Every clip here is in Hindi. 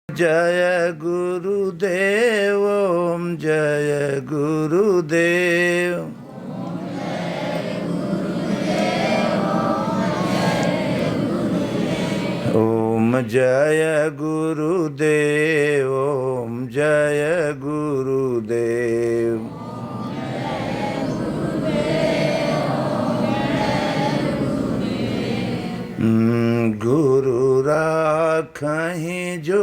जय गुरुदेव ओम जय गुरुदेव। ओम जय गुरुदेव ओम जय गुरुदेव। गुरु राखहि जो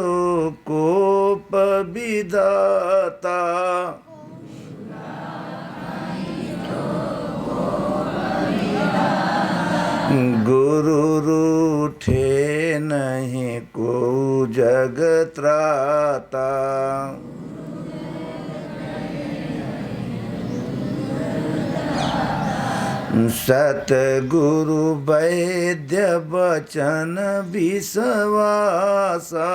कोप विधाता, गुरु रूठे नहीं को जग त्राता। सतगुरु वैद्य वचन विश्वासा,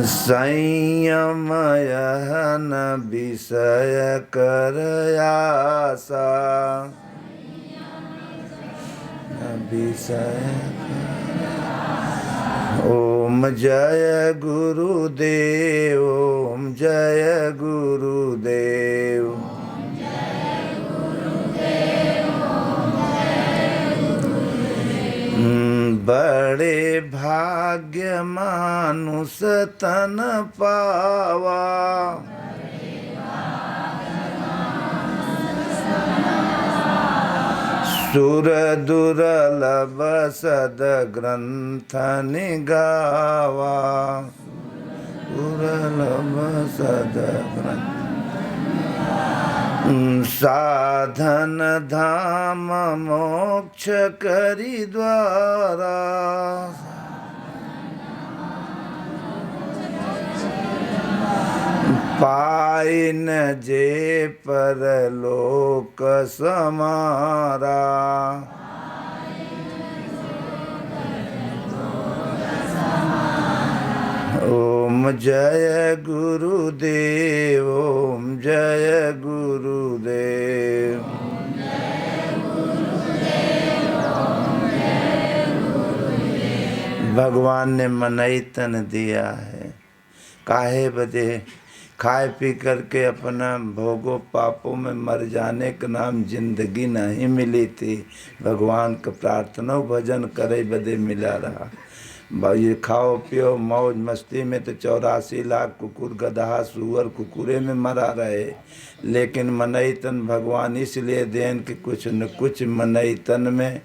संयम यहन विषय कर आसा। ओम जय गुरुदेव ओम जय गुरुदेव। बड़े भाग्य मानुष तन पावा, सुर दुर्लभ सद ग्रंथ निगावा। दुर्लभ सद ग्रंथ साधन धाम मोक्ष करी द्वारा। पाई न जे परलोक समारा। ओम जय गुरुदेव ओम जय गुरुदेव। भगवान ने मनई तन दिया है, काहे बदे? खाए पी करके अपना भोगो पापों में मर जाने का नाम जिंदगी नहीं मिली थी। भगवान का प्रार्थना भजन करे बदे मिला रहा। ये खाओ पियो मौज मस्ती में तो 84 लाख कुकुर गधा सुअर कुकुरे में मरा रहे, लेकिन मनई तन भगवान इसलिए देन कि कुछ न कुछ मनई तन में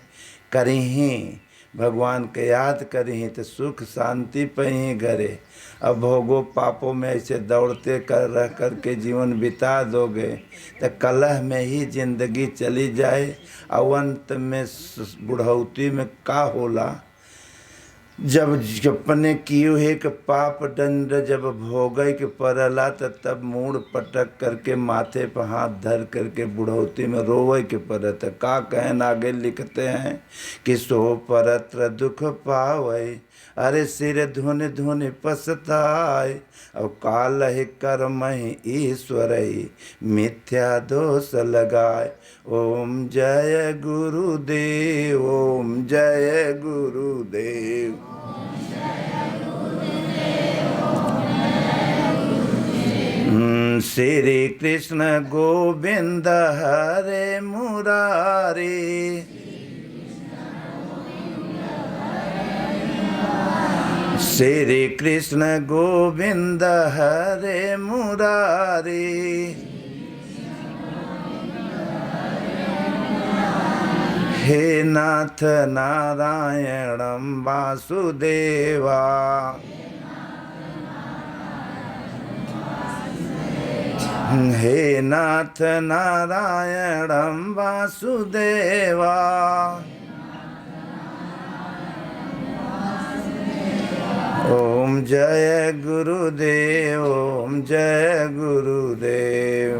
करी ही, भगवान के याद करी तो सुख शांति पही घरे। अब भोगो पापों में ऐसे दौड़ते कर रह कर के जीवन बिता दोगे तो कलह में ही जिंदगी चली जाए। अवंत में बुढ़ौती में का होला, जब अपने किए हुए के पाप दंड जब भोगे के परला तब मूड पटक करके माथे पर हाथ धर करके बुढ़ौती में रोवे के परत। का कहन आगे लिखते हैं कि सो परत्र दुख पावे, अरे सिर धुन धुन पछताए। और काल ही कर्म ही ईश्वर ही मिथ्या दोष लगाए। ओम जय गुरुदेव ओम जय गुरुदेव। श्री कृष्ण गोविंद हरे मुरारी, श्री कृष्ण गोविंद हरे मुरारी। हे नाथ नारायणं वासुदेवा, हे नाथ नारायणं वासुदेवा। ओम जय गुरुदेव ओम जय गुरुदेव।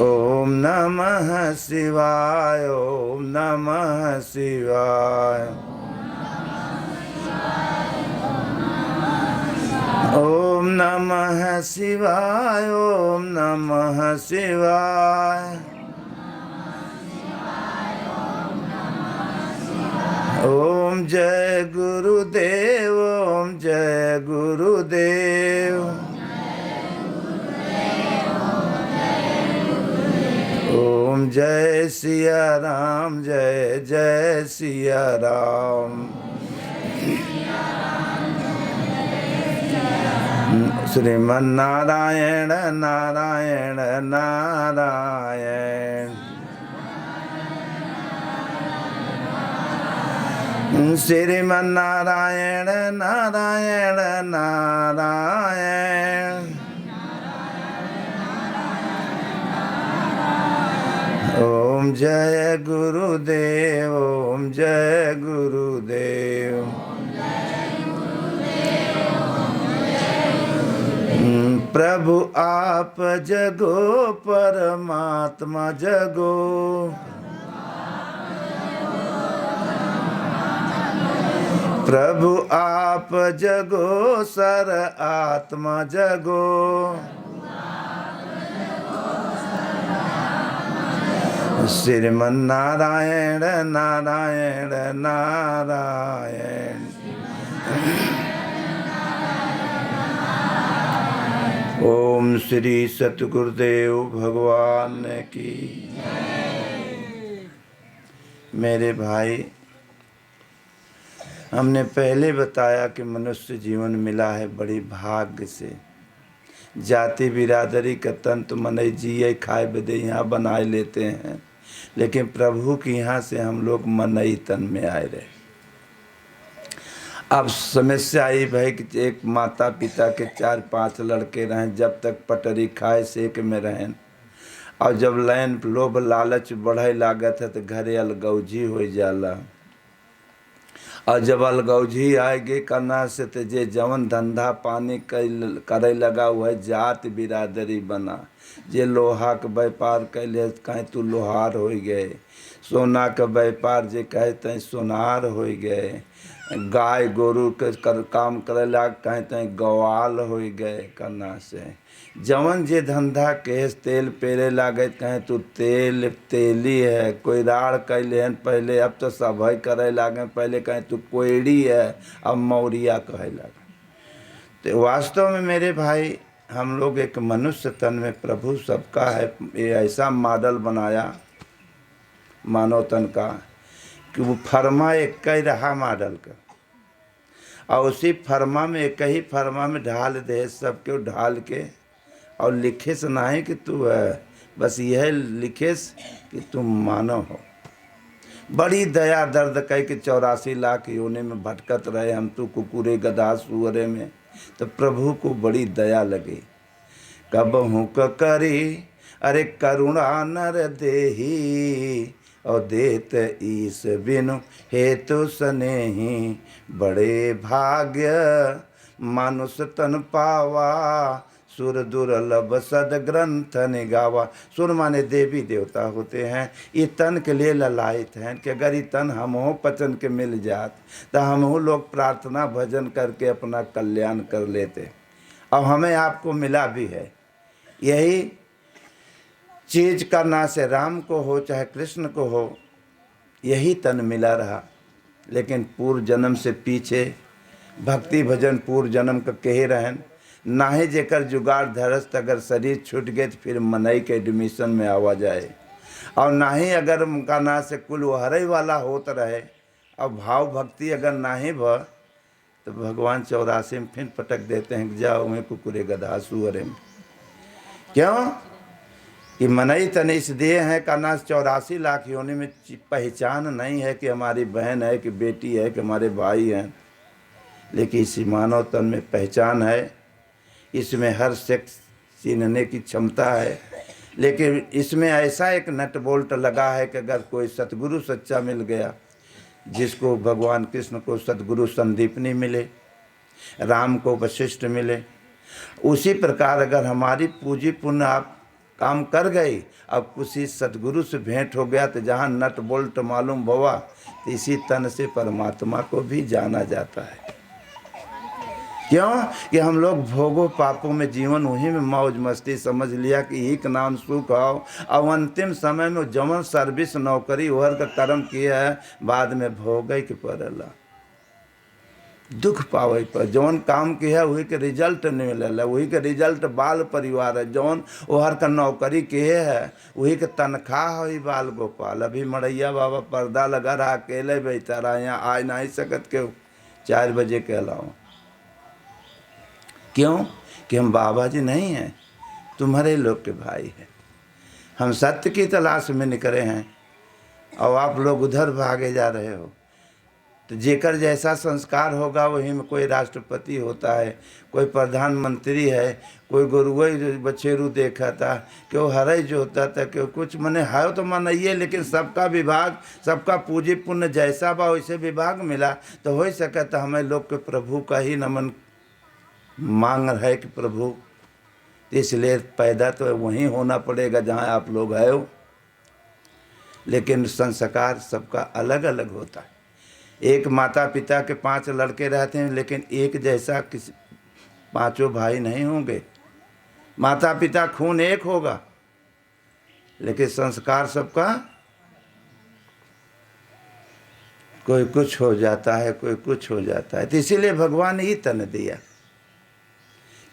ओम नमः शिवाय ओम नमः शिवाय। ओम नमः शिवाय, ओम नमः शिवाय, ओम जय गुरुदेव, ओम जय गुरुदेव, ओम जय सिया राम, जय जय सिया राम। श्रीमन्नारायण नारायण नारायण, श्रीमन्नारायण नारायण नारायण, ओम जय गुरुदेव, ओम जय गुरुदेव, प्रभु आप जगो परमात्मा जगो, प्रभु आप जगो सर आत्मा जगो, श्रीमन्नारायण नारायण नारायण। ओम श्री सतगुरुदेव भगवान की। मेरे भाई, हमने पहले बताया कि मनुष्य जीवन मिला है बड़ी भाग्य से। जाति बिरादरी का तंत्र मनई जिये खाए बदे यहाँ बनाए लेते हैं, लेकिन प्रभु की यहाँ से हम लोग मनई तन में आए रहे। अब समस्या आई भाई कि एक माता पिता के 4-5 लड़के रहें, जब तक पटरी खाए सेक में रहें, और जब लैन लोभ लालच बढ़े लागत है तो घरे अलगौजी हो जाला। और जब अलगौजी आएगी करना से तो जे जवन धंधा पानी करे लगा हुआ है जात बिरादरी बना। जे लोहा का व्यापार कैले कहीं तू लोहार हो गए, सोना का व्यापार जे कहे तहीं सोनार हो गए, गाय गोरू के काम करे लाग कहीं तहीं गवाल हो गए करना से। जवन जे धंधा के तेल पेरे लागे कहीं तू तेल तेली है, कोई राड़ कैले हन पहले, अब तो सब करे लागे, पहले कहीं तू कोयड़ी है, अब मौरिया कहे लागे। तो वास्तव में मेरे भाई, हम लोग एक मनुष्य तन में प्रभु सबका है, ये ऐसा मॉडल बनाया मानव तन का कि वो फरमा एक ही रहा मॉडल का, और उसी फरमा में एक ही फरमा में ढाल दे सबके ढाल के, और लिखे से नहीं कि तू है, बस यह लिखे कि तुम मानव हो। बड़ी दया दर्द कह के 84 लाख योनि में भटकत रहे हम, तो कुकुरे गधा सुअरे में, तो प्रभु को बड़ी दया लगी। कब हूँ करी अरे करुणा नर देही, और देत ईस बिनु हेतु स्नेही, बड़े भाग्य मानुष तन पावा, सुर दुर्लभ सद ग्रंथ निगावा। सुर माने देवी देवता होते हैं, ये तन के लिए ललायित हैं कि अगर ये तन हम हो पचन के मिल जात तो हम हो लोग प्रार्थना भजन करके अपना कल्याण कर लेते, और हमें आपको मिला भी है। यही चीज करना से राम को हो चाहे कृष्ण को हो, यही तन मिला रहा। लेकिन पूर्व जन्म से पीछे भक्ति भजन पूर्व जन्म का कहे रहन, ना ही जेकर जुगाड़ धरस अगर शरीर छूट गए तो फिर मनई के एडमिशन में आवा जाए, और ना ही अगर उनका ना से कुल वहरई वाला होत रहे, और भाव भक्ति अगर ना ही भ तो भगवान 84 में फिर पटक देते हैं कि जाओ मैं कुकुरे गधा सुअरे में। क्यों कि मनई तन इसलिए है का ना 84 लाख योनि में पहचान नहीं है कि हमारी बहन है कि बेटी है कि हमारे भाई हैं, लेकिन इसी मानव तन में पहचान है। इसमें हर सेक्स छीनने की क्षमता है, लेकिन इसमें ऐसा एक नट बोल्ट लगा है कि अगर कोई सतगुरु सच्चा मिल गया, जिसको भगवान कृष्ण को सतगुरु संदीपनी मिले, राम को वशिष्ठ मिले, उसी प्रकार अगर हमारी पूजी पुण्य आप काम कर गई, अब किसी सतगुरु से भेंट हो गया तो जहाँ नट बोल्ट मालूम हुआ, तो इसी तन से परमात्मा को भी जाना जाता है। क्यों कि हम लोग भोगों पापों में जीवन वहीं में मौज मस्ती समझ लिया कि एक नाम सुख आओ। और अंतिम समय में जवन सर्विस नौकरी ओहर का कर्म किया है बाद में भोगे के पड़ेला, दुख पावे पर। जौन काम किया वही के रिजल्ट नहीं मिलेला, वही के रिजल्ट बाल परिवार है। जौन ओहर का नौकरी किए है वही के तनख्वाह है बाल गोपाल। अभी मड़ैया बाबा पर्दा लगा रहा, अकेले बैठा रहा, यहाँ आ नहीं सकत के 4 बजे के अलावा। क्यों कि हम बाबा जी नहीं हैं, तुम्हारे लोग के भाई हैं। हम सत्य की तलाश में निकले हैं और आप लोग उधर भागे जा रहे हो। तो जेकर जैसा संस्कार होगा वही में कोई राष्ट्रपति होता है, कोई प्रधानमंत्री है, कोई गुरुई बछेरू देखा था, कि वो हरई जो होता था, कि कुछ मने है तो मनाइए, लेकिन सबका विभाग सबका पूंजी पुण्य जैसा बा वैसे विभाग मिला तो हो सके। तो हमें लोग के प्रभु का ही नमन मांग है कि प्रभु, इसलिए पैदा तो वहीं होना पड़ेगा जहाँ आप लोग है हो। लेकिन संस्कार सबका अलग अलग होता है। एक माता पिता के 5 लड़के रहते हैं लेकिन एक जैसा किसी 5 भाई नहीं होंगे। माता पिता खून एक होगा लेकिन संस्कार सबका कोई कुछ हो जाता है, कोई कुछ हो जाता है। तो इसीलिए भगवान ही तन दिया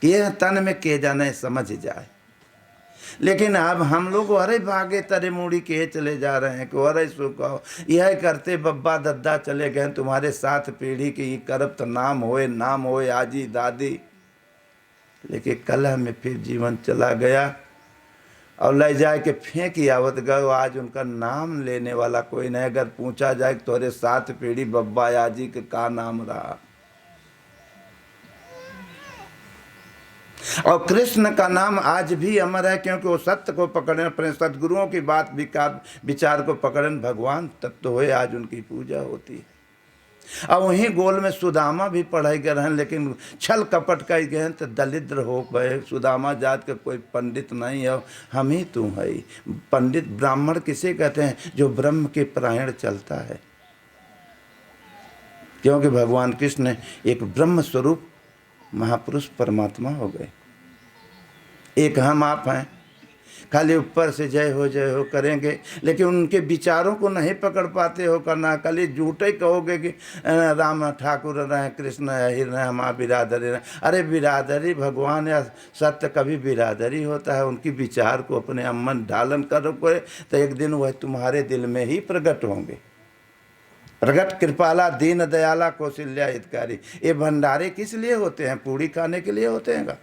कि यह तन में के जाने समझ जाए। लेकिन अब हम लोग अरे भागे तरे मूड़ी के चले जा रहे हैं कि अरे सुखाओ यह करते बब्बा दद्दा चले गए, तुम्हारे 7 पीढ़ी की करब तो नाम होए आजी दादी। लेकिन कलह में फिर जीवन चला गया और ले जाए के फेंक आवत गए। आज उनका नाम लेने वाला कोई नहीं। अगर पूछा जाए तोरे 7 पीढ़ी बब्बा आजी के का नाम रहा। और कृष्ण का नाम आज भी अमर है क्योंकि वो सत्य को पकड़े, अपने सदगुरुओं की बात विचार को पकड़न भगवान तत्व हुए। आज उनकी पूजा होती है। और वहीं गोल में सुदामा भी पढ़ाई कर रहे हैं लेकिन छल कपट का गए तो दलिद्र हो गए। सुदामा जात का कोई पंडित नहीं है, हम ही तू है। पंडित ब्राह्मण किसे कहते हैं? जो ब्रह्म के परायण चलता है। क्योंकि भगवान कृष्ण एक ब्रह्म स्वरूप महापुरुष परमात्मा हो गए। एक हम आप हैं, खाली ऊपर से जय हो करेंगे लेकिन उनके विचारों को नहीं पकड़ पाते हो करना। खाली झूठे कहोगे कि राम ठाकुर रहे, कृष्ण अहिर रहे, हम बिरादरी रहे। अरे बिरादरी भगवान या सत्य कभी बिरादरी होता है? उनकी विचार को अपने अमन ढालन करोगे तो एक दिन वह तुम्हारे दिल में ही प्रकट होंगे। प्रगट कृपाला दीन दयाला कौशल्या हितकारी। ये भंडारे किस लिए होते हैं? पूड़ी खाने के लिए होते हैं का?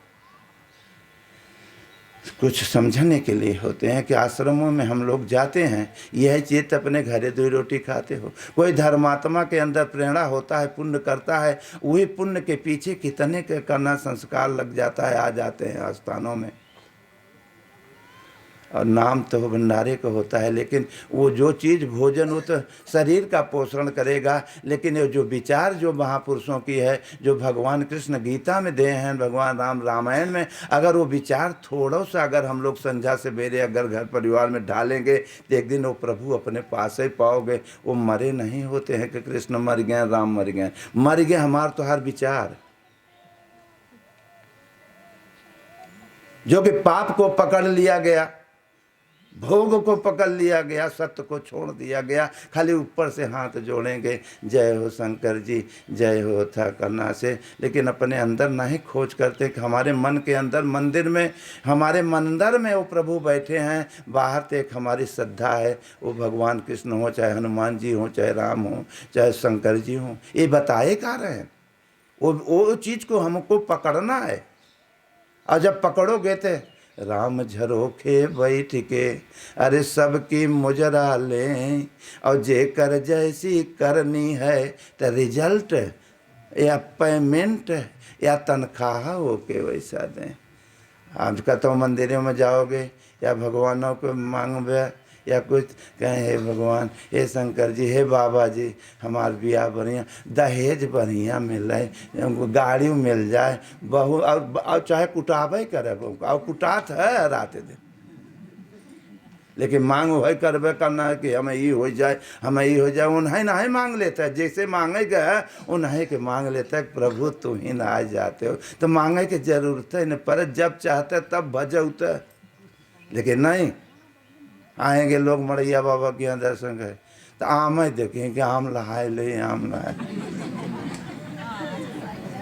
कुछ समझने के लिए होते हैं कि आश्रमों में हम लोग जाते हैं, यह चीज अपने घरे 2 रोटी खाते हो। कोई धर्मात्मा के अंदर प्रेरणा होता है, पुण्य करता है, वही पुण्य के पीछे कितने के करना संस्कार लग जाता है, आ जाते हैं स्थानों में। और नाम तो भंडारे का होता है लेकिन वो जो चीज़ भोजन वो तो शरीर का पोषण करेगा, लेकिन ये जो विचार जो महापुरुषों की है, जो भगवान कृष्ण गीता में दे हैं, भगवान राम रामायण में, अगर वो विचार थोड़ा सा अगर हम लोग संध्या से बेरे अगर घर परिवार में डालेंगे तो एक दिन वो प्रभु अपने पास ही पाओगे। वो मरे नहीं होते हैं कि कृष्ण मर गए राम मर गए। मर गए हमारे तो हर विचार जो कि पाप को पकड़ लिया गया, भोग को पकड़ लिया गया, सत्य को छोड़ दिया गया। खाली ऊपर से हाथ जोड़ेंगे जय हो शंकर जी, जय हो था करना से, लेकिन अपने अंदर नहीं खोज करते कि हमारे मन के अंदर मंदिर में, हमारे मंदिर में वो प्रभु बैठे हैं। बाहर तो एक हमारी श्रद्धा है, वो भगवान कृष्ण हो, चाहे हनुमान जी हो, चाहे राम हो, चाहे शंकर जी हो, ये बताए का रहे हैं। वो चीज़ को हमको पकड़ना है। और जब पकड़ोगे तो राम झरोखे बैठ के अरे सबकी मुजरा लें, और जे कर जैसी करनी है तो रिजल्ट या पेमेंट या तनख्वाह हो के वैसा दें। आज का तो मंदिरों में जाओगे या भगवानों को मांगोगे या कुछ कहें हे भगवान, हे शंकर जी, हे बाबा जी, हमार बियाह बढ़िया, दहेज बढ़िया मिल रहे, गाड़ी मिल जाए, बहू और चाहे कुटावे करे, और कुटात है रात दिन। लेकिन मांग वही करबे करना है कि हमें ये हो जाए, हमें ये हो जाए। उन्हें नहीं मांग लेता है, जैसे मांगेगा उन्हें के मांग लेता है प्रभु तुम ही ना आ जाते हो, तो मांगे की जरूरत है न, पर जब चाहते तब भजौते। लेकिन नहीं, आएंगे लोग मड़ैया बाबा के यहाँ दर्शन करे तो आम ही देखें कि आम लहाए ले, आम लहाए।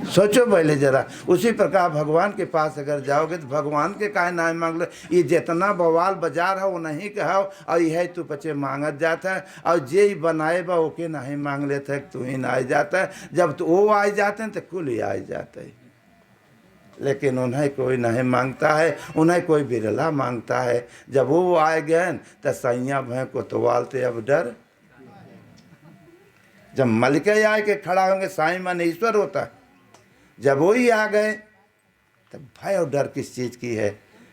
सोचो पहले जरा। उसी प्रकार भगवान के पास अगर जाओगे तो भगवान के काहे ना मांग लो। ये जितना बवाल बाजार है वो नहीं कहो, और यह तू पचे मांगत जाता है, और जे ही बनाए बा ओके नहीं मांग लेता है, तू ही ना आ जाता है। जब तो वो आ जाते हैं तो कुल ही आ जाता है। लेकिन उन्हें कोई नहीं मांगता है, उन्हें कोई बिरला मांगता है। जब वो आए गए तो सैया भय कोतवालते अब डर। जब मलके आए के खड़ा होंगे साईं मन ईश्वर होता है, जब वो ही आ गए तब भय और डर किस चीज़ की है।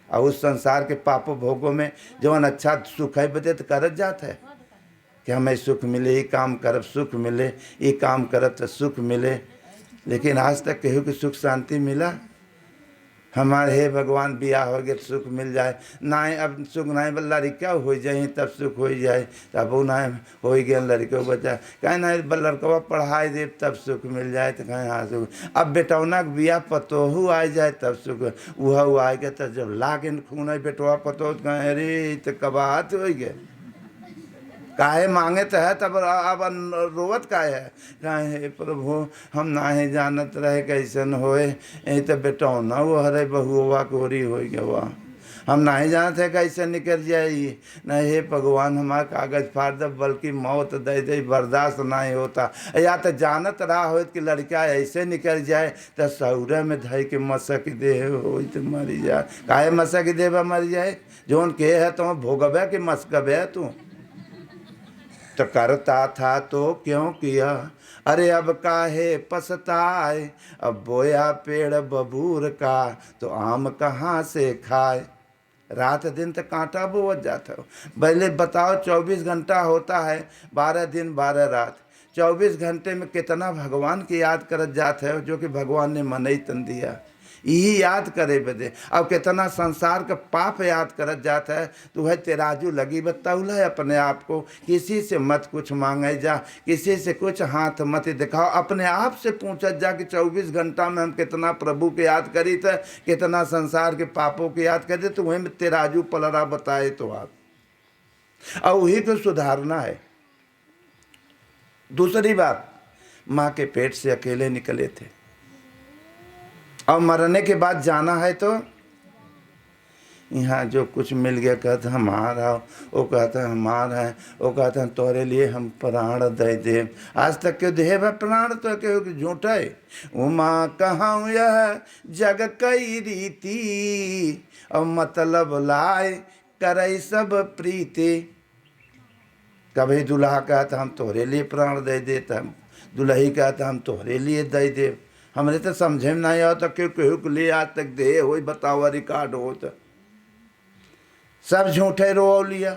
और उस संसार के पापों भोगों में जवन अच्छा सुख है बदे तो करत जाता है कि हमें सुख मिले, ये काम करब सुख मिले, ये काम करब तो सुख मिले। लेकिन आज तक कहूँ कि सुख शांति मिला हमारे। हे भगवान बियाह हो गए सुख मिल जाए, ना अब सुख नहीं बल्ला लड़का हो जाए तब सुख हो जाए, तब वो ना हो गया लड़के बच्चा कहीं ना लड़कवा पढ़ाई दे तब सुख मिल जाए, तो कहीं हाँ सुख। अब बेटौना के बियाह पतोहू आ जाए तब सुख, वह आ गया तब जब लागे खून है बेटवा पतो कहें अरे तो कबाहत हो गए। काहे मांगे तो है तब अब रोवत काहे है, कहे प्रभु हम ना ही जानत रहे कैसन होए, यही तो बेटौना वो हरे बहुआ कोरी हो गया, हम ना ही जानते है कैसे निकल जाए। नहीं हे भगवान हमारा कागज फाड़ दे, बल्कि मौत दे दे, बर्दाश्त नहीं होता। या तो जानत रहा हो कि लड़का ऐसे निकल जाए तो सौरे में धई के मसक दे हो तो मरी जाए। काहे मसक देवा मर जाए, जोन के है तो भोगबे कि मस्कबे तू। तो करता था तो क्यों किया, अरे अब काहे पछताए, अब बोया पेड़ बबूर का तो आम कहाँ से खाए। रात दिन तो कांटा बोवत जाता हो। पहले बताओ 24 घंटा होता है, 12 दिन 12 रात, 24 घंटे में कितना भगवान की याद करत जाते हो, जो कि भगवान ने मन ही तन दिया यही याद करे बदे। अब कितना संसार का पाप याद करत जाता है, तो वह तेराजू लगी बताउल है अपने आप को। किसी से मत कुछ मांगे जा, किसी से कुछ हाथ मत दिखाओ, अपने आप से पूछत जा कि 24 घंटा में हम कितना प्रभु के याद करी थे, कितना संसार के पापों के याद करी, तो वही में तेराजू पलरा बताए तो आप, और वही को सुधारना है। दूसरी बात, माँ के पेट से अकेले निकले थे, और मरने के बाद जाना है तो यहाँ जो कुछ मिल गया कहते हमारा, वो कहते हैं हमारा है, वो कहते हैं तोरे लिए हम प्राण दे दे। आज तक क्यों दे प्राण, तो क्यों झूठा है। उमा कहाँ यह जग कई रीति, और मतलब लाए करे सब प्रीति। कभी दुल्हा कहता हम तोरे लिए प्राण दे देता, दुल्ही कहता हम तोरे लिए दे दे। हमने तो समझे में नहीं आता क्यों केहू के लिए आज तक दे हो बताओ रिकॉर्ड हो तो सब झूठे रो लिया।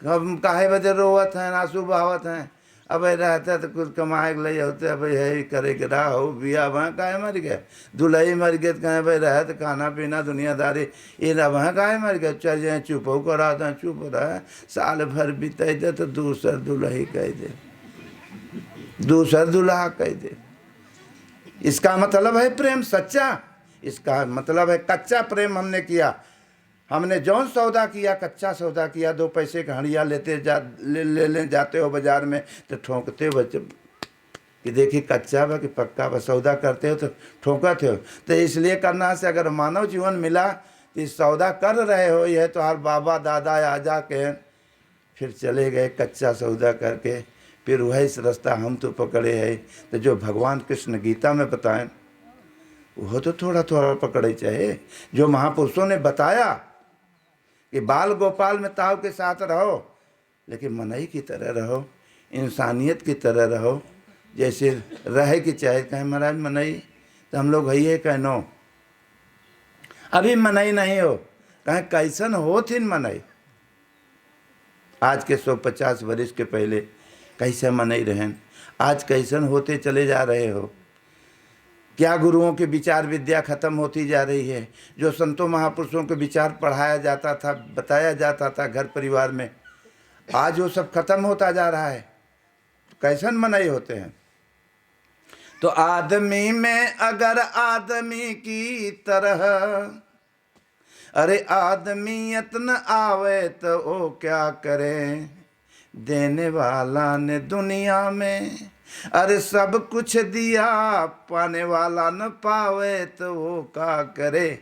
हम काहे बजे रोवत हैं, आंसू बहावत हैं। अब रहता तो कुछ कमाए के लिए होते, अब यही करे के रहा हो बिया वहाँ काहे मर गए, दुल्ही मर गए तो कहें भाई रहे तो खाना पीना दुनियादारी, ये ना वहाँ काहे मर गए, चल जाए चुप हो करा था चुप रहे, साल भर बीते दे तो दूसर दुल्ही कह दे, दूसर दुल्हा कह दे। इसका मतलब है प्रेम सच्चा, इसका मतलब है कच्चा प्रेम हमने किया। हमने जौन सौदा किया कच्चा सौदा किया, 2 पैसे का हड़िया लेते ले जाते हो बाजार में तो ठोंकते हो बच्चे कि देखिए कच्चा बा कि पक्का बा, सौदा करते हो तो ठोकते हो। तो इसलिए करना से अगर मानव जीवन मिला तो सौदा कर रहे हो, यह तो हर बाबा दादा आजा के फिर चले गए कच्चा सौदा करके, फिर वही रास्ता हम तो पकड़े है। तो जो भगवान कृष्ण गीता में बताएं वो तो थोड़ा थोड़ा पकड़े चाहे। जो महापुरुषों ने बताया कि बाल गोपाल में ताव के साथ रहो, लेकिन मनई की तरह रहो, इंसानियत की तरह रहो, जैसे रहे कि चाहे। कहें महाराज मनई तो हम लोग है कहनो अभी मनई नहीं हो, कहें कैसन हो थी मनई। आज के 150 वर्ष के पहले कैसे मनई रहें, आज कैसन होते चले जा रहे हो। क्या गुरुओं के विचार विद्या खत्म होती जा रही है। जो संतों महापुरुषों के विचार पढ़ाया जाता था, बताया जाता था घर परिवार में, आज वो सब खत्म होता जा रहा है। कैसन मनाई होते हैं। तो आदमी में अगर आदमी की तरह, अरे आदमियत न आवे तो वो क्या करे। देने वाला ने दुनिया में अरे सब कुछ दिया, पाने वाला न पावे तो वो क्या करे।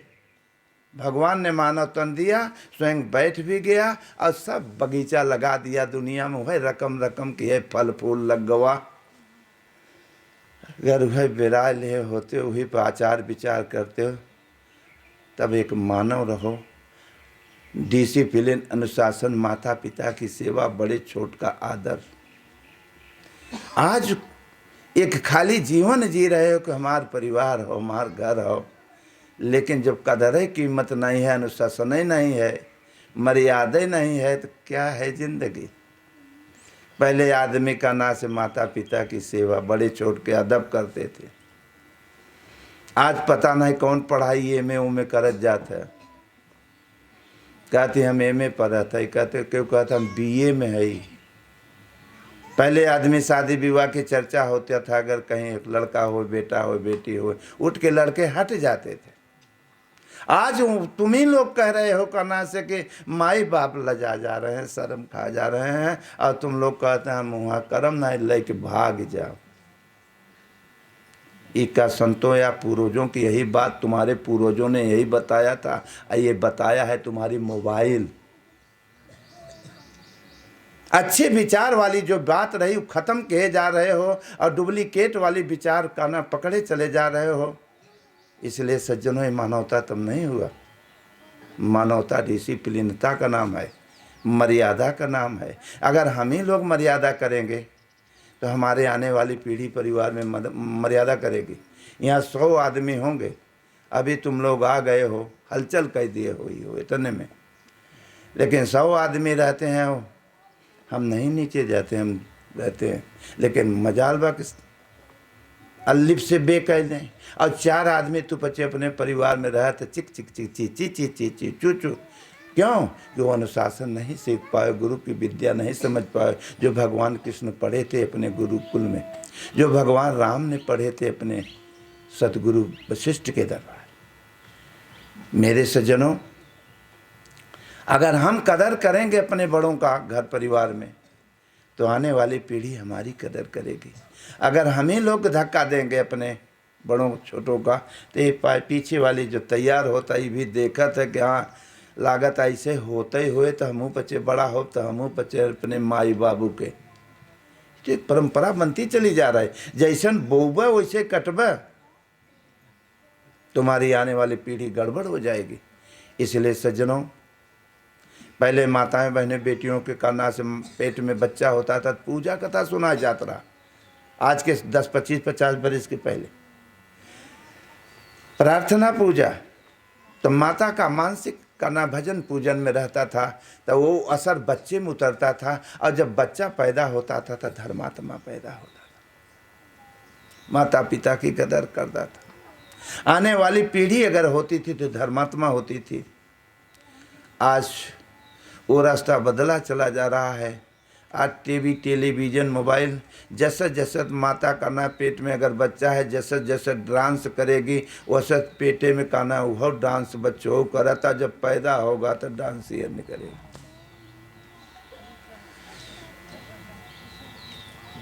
भगवान ने मानव तन दिया, स्वयं बैठ भी गया और सब बगीचा लगा दिया दुनिया में। वही रकम रकम की है, फल फूल लग गवा। अगर वह विराले होते हो, वही पर आचार विचार करते हो, तब एक मानव रहो। डिसिप्लिन, अनुशासन, माता पिता की सेवा, बड़े छोट का आदर। आज एक खाली जीवन जी रहे हो कि हमारा परिवार हो, हमारा घर हो, लेकिन जब कदर है, कीमत नहीं है, अनुशासन ही नहीं है, मर्यादा नहीं है, तो क्या है जिंदगी। पहले आदमी का ना से माता पिता की सेवा, बड़े छोट के अदब करते थे। आज पता नहीं कौन पढ़ाई एम ए करत जाता है। कहते हम एम ए पढ़ा था, कहते क्यों, कहता हम BA में है। पहले आदमी शादी विवाह की चर्चा होता था, अगर कहीं लड़का हो, बेटा हो, बेटी हो, उठ के लड़के हट जाते थे। आज तुम ही लोग कह रहे हो करना से कि माई बाप लजा जा रहे हैं, शर्म खा जा रहे हैं, और तुम लोग कहते हैं मुँह करम नहीं लेके भाग जाओ। इका संतों या पूर्वजों की यही बात, तुम्हारे पूर्वजों ने यही बताया था, ये बताया है तुम्हारी मोबाइल। अच्छे विचार वाली जो बात रही वो खत्म किए जा रहे हो, और डुप्लीकेट वाली विचार का ना पकड़े चले जा रहे हो। इसलिए सज्जनों, ये मानवता तब नहीं हुआ। मानवता डिसिप्लिनता का नाम है, मर्यादा का नाम है। अगर हम ही लोग मर्यादा करेंगे तो हमारे आने वाली पीढ़ी परिवार में मर्यादा करेगी। यहाँ 100 आदमी होंगे, अभी तुम लोग आ गए हो, हलचल कर दिए हो इतने में, लेकिन 100 आदमी रहते हैं, हम नहीं नीचे जाते, हम रहते हैं। लेकिन मजाल बा किस अलिफ से बे कह दें, और 4 आदमी तू बच्चे अपने परिवार में रहे तो चिक चिक चिक ची ची ची ची ची चू चू। क्यों? कि वो अनुशासन नहीं सीख पाए, गुरु की विद्या नहीं समझ पाए, जो भगवान कृष्ण पढ़े थे अपने गुरुकुल में, जो भगवान राम ने पढ़े थे अपने सतगुरु वशिष्ठ के दरबार। मेरे सज्जनों, अगर हम कदर करेंगे अपने बड़ों का घर परिवार में, तो आने वाली पीढ़ी हमारी कदर करेगी। अगर हम ही लोग धक्का देंगे अपने बड़ों छोटों का, तो ये पीछे वाली जो तैयार होता है भी देखत है कि हाँ लागत ऐसे होते ही हुए, तो हमू बच्चे बड़ा हो, तो हमू बच्चे अपने माई बाबू के। तो परंपरा बनती चली जा रहा है, जैसन बोबा वैसे कटबा, तुम्हारी आने वाली पीढ़ी गड़बड़ हो जाएगी। इसलिए सज्जनों, पहले माताएं बहनें बेटियों के करना से पेट में बच्चा होता था, पूजा कथा सुना जाता रहा। आज के 10, 25, 50 बरस के पहले प्रार्थना पूजा, तो माता का मानसिक करना भजन पूजन में रहता था, तो वो असर बच्चे में उतरता था, और जब बच्चा पैदा होता था तो धर्मात्मा पैदा होता था, माता पिता की कदर करता था। आने वाली पीढ़ी अगर होती थी तो धर्मात्मा होती थी। आज वो रास्ता बदला चला जा रहा है। आज टीवी, टेलीविज़न, मोबाइल, जैसा जैसा माता का ना पेट में अगर बच्चा है, जैसा जैसा डांस करेगी वैसा पेटे में काना वह डांस बच्चों करा था। जब पैदा होगा तो डांस ही नहीं करेगा।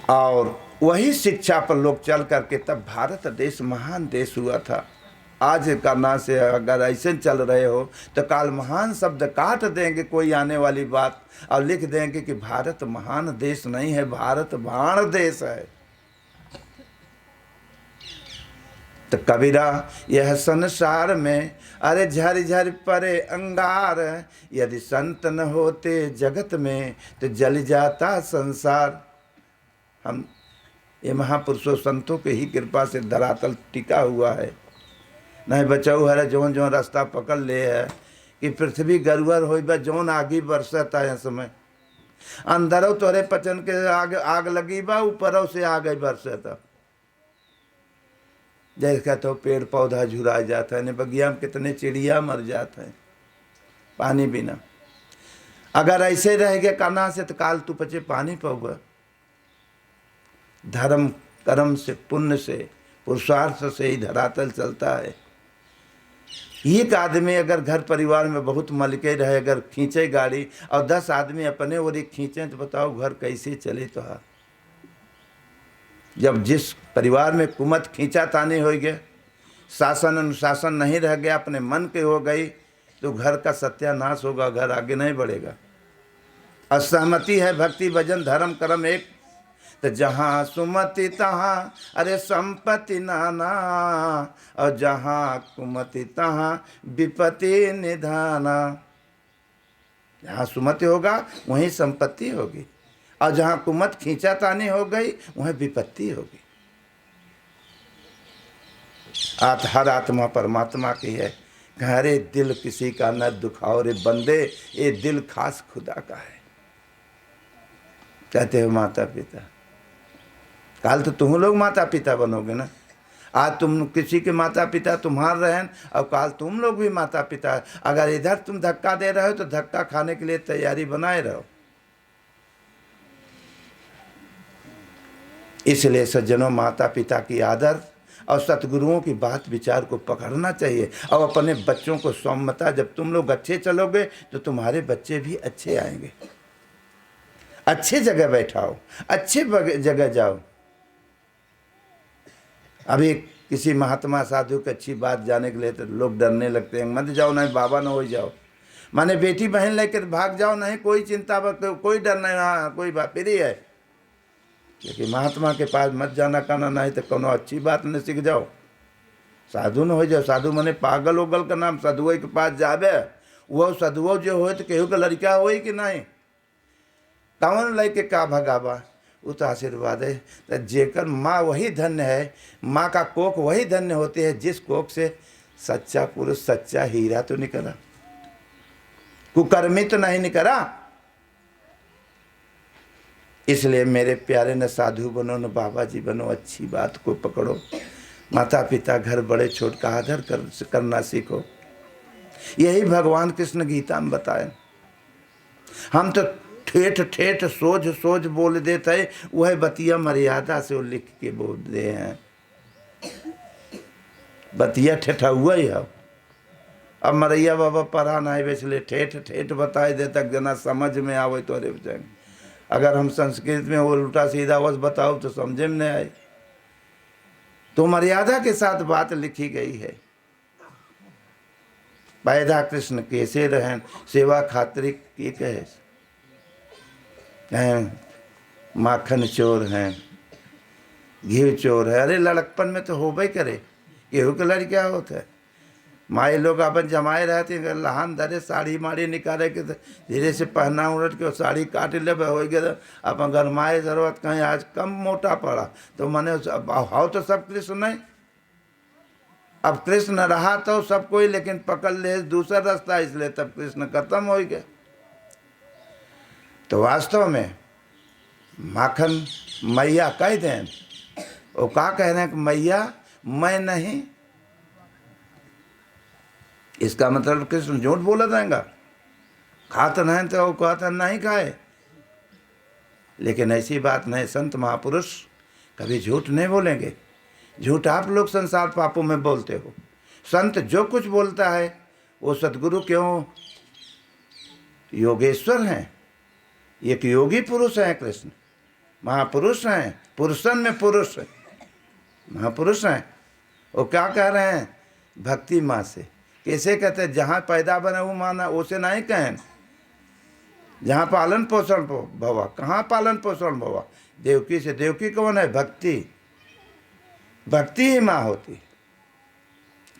और वही शिक्षा पर लोग चल करके तब भारत देश महान देश हुआ था। आज करना से अगर ऐसे चल रहे हो तो काल महान शब्द काट देंगे कोई आने वाली बात, और लिख देंगे कि भारत महान देश नहीं है, भारत भाण देश है। तो कबीरा यह संसार में अरे झर झर परे अंगार, यदि संत न होते जगत में तो जल जाता संसार। हम ये महापुरुषों संतों के ही कृपा से धरातल टिका हुआ है। नहीं बचाऊ हरे जौन जौन रास्ता पकड़ ले है कि पृथ्वी गरुअर हो जौन आगी बरसता है समय, अंदरों तोरे पचन के आग लगी बा, ऊपरों से आग बरसता। जैसे कहते हो पेड़ पौधा झुरा जाता है, बगिया में कितने चिड़िया मर जाते हैं पानी बिना। अगर ऐसे रह गए करना से तो काल तू पचे पानी पाऊगा। धर्म कर्म से, पुण्य से, पुरुषार्थ से ही धरातल चलता है। एक आदमी अगर घर परिवार में बहुत मलके रहे, अगर खींचे गाड़ी और 10 आदमी अपने और एक खींचे, तो बताओ घर कैसे चले। तो हाँ, जब जिस परिवार में कुमत खींचा तानी हो गया, शासन अनुशासन नहीं रह गया, अपने मन के हो गई, तो घर का सत्यानाश होगा, घर आगे नहीं बढ़ेगा। असहमति है भक्ति भजन धर्म कर्म एक, तो जहाँ सुमति तहाँ अरे संपत्ति नाना, और जहाँ कुमति तहाँ विपत्ति निधाना। जहाँ सुमति होगा वहीं संपत्ति होगी, और जहाँ कुमत खींचा तानी हो गई वहीं विपत्ति होगी। हर आत्मा परमात्मा की है। अरे दिल किसी का न दुखाओ रे बंदे, ये दिल खास खुदा का है। कहते हो माता पिता, काल तो तुम लोग माता पिता बनोगे ना। आज तुम किसी के माता पिता तुम्हार रहें, और काल तुम लोग भी माता पिता। अगर इधर तुम धक्का दे रहे हो तो धक्का खाने के लिए तैयारी बनाए रहो। इसलिए सज्जनों, माता पिता की आदर और सतगुरुओं की बात विचार को पकड़ना चाहिए, और अपने बच्चों को सौम्यता। जब तुम लोग अच्छे चलोगे तो तुम्हारे बच्चे भी अच्छे आएंगे। अच्छे जगह बैठाओ, अच्छे जगह जाओ। अभी किसी महात्मा साधु की अच्छी बात जाने के लिए तो लोग डरने लगते हैं, मत जाओ, नहीं बाबा न हो जाओ। माने बेटी बहन लेकर भाग जाओ, नहीं कोई चिंता, कोई डर नहीं, हाँ कोई बात फिर है। लेकिन महात्मा के पास मत जाना कहना, नहीं तो कोनो अच्छी बात न सीख जाओ, साधु न हो जाओ। साधु मने पागल उगल का नाम, साधुओं के पास जाबे, वो साधुओं जो हो तो केहू का लड़का हो कि नहीं, कौन लेके का भगावा। वो तो आशीर्वाद है। तो जेकर माँ वही धन्य है, माँ का कोख वही धन्य होती है जिस कोख से सच्चा पुरुष, सच्चा हीरा तो निकला, कुकर्मी तो नहीं निकला। इसलिए मेरे प्यारे, न साधु बनो न बाबा जी बनो, अच्छी बात को पकड़ो। माता पिता घर बड़े छोट का आदर करना सीखो। यही भगवान कृष्ण गीता में बताए। हम तो ठेठ ठेठ सोच सोच बोल देते, वह बतिया मर्यादा से वो लिख के बोल दे हैं। बतिया ठेठा हुआ ही है। अब मरैया बाबा पढ़ा नहीं, इसलिए ठेठ ठेठ बताए दे तक जना समझ में आवे तो अरे बचाएंगे। अगर हम संस्कृत में वो उल्टा सीधा बस बताओ तो समझे में नहीं आए। तो मर्यादा के साथ बात लिखी गई है। पैदा कृष्ण कैसे रहें, सेवा खातिर की कहे, माखन चोर हैं, घी चोर है। अरे लड़कपन में तो होबे करे, केहू के लड़का होता है। माए लोग अपन जमाए रहते हैं, लहान धरे साड़ी माड़ी निकाले के धीरे से पहना उलट के साड़ी काट ले हो गया। अपन गरमाए जरूरत कहीं आज कम मोटा पड़ा तो मैंने हाउ तो सब कृष्ण नहीं। अब कृष्ण रहा तो सब कोई, लेकिन पकड़ ले दूसरा रास्ता, इसलिए तब कृष्ण खत्म हो गया। तो वास्तव में माखन मैया कह दें, वो क्या कह रहे हैं कि मैया मैं नहीं, इसका मतलब कृष्ण झूठ बोला जाएगा। खाता नहीं तो वो कहता नहीं खाए, लेकिन ऐसी बात नहीं। संत महापुरुष कभी झूठ नहीं बोलेंगे। झूठ आप लोग संसार पापों में बोलते हो। संत जो कुछ बोलता है वो सतगुरु क्यों योगेश्वर हैं, एक योगी पुरुष हैं, कृष्ण महापुरुष हैं, पुरुषन में पुरुष है, महापुरुष हैं। वो क्या कह रहे हैं, भक्ति माँ से। कैसे कहते हैं, जहाँ पैदा बने वो माना, उसे नहीं कहें। जहाँ पालन पोषण भवा, कहाँ पालन पोषण भवा, देवकी से। देवकी कौन है, भक्ति। भक्ति ही माँ होती।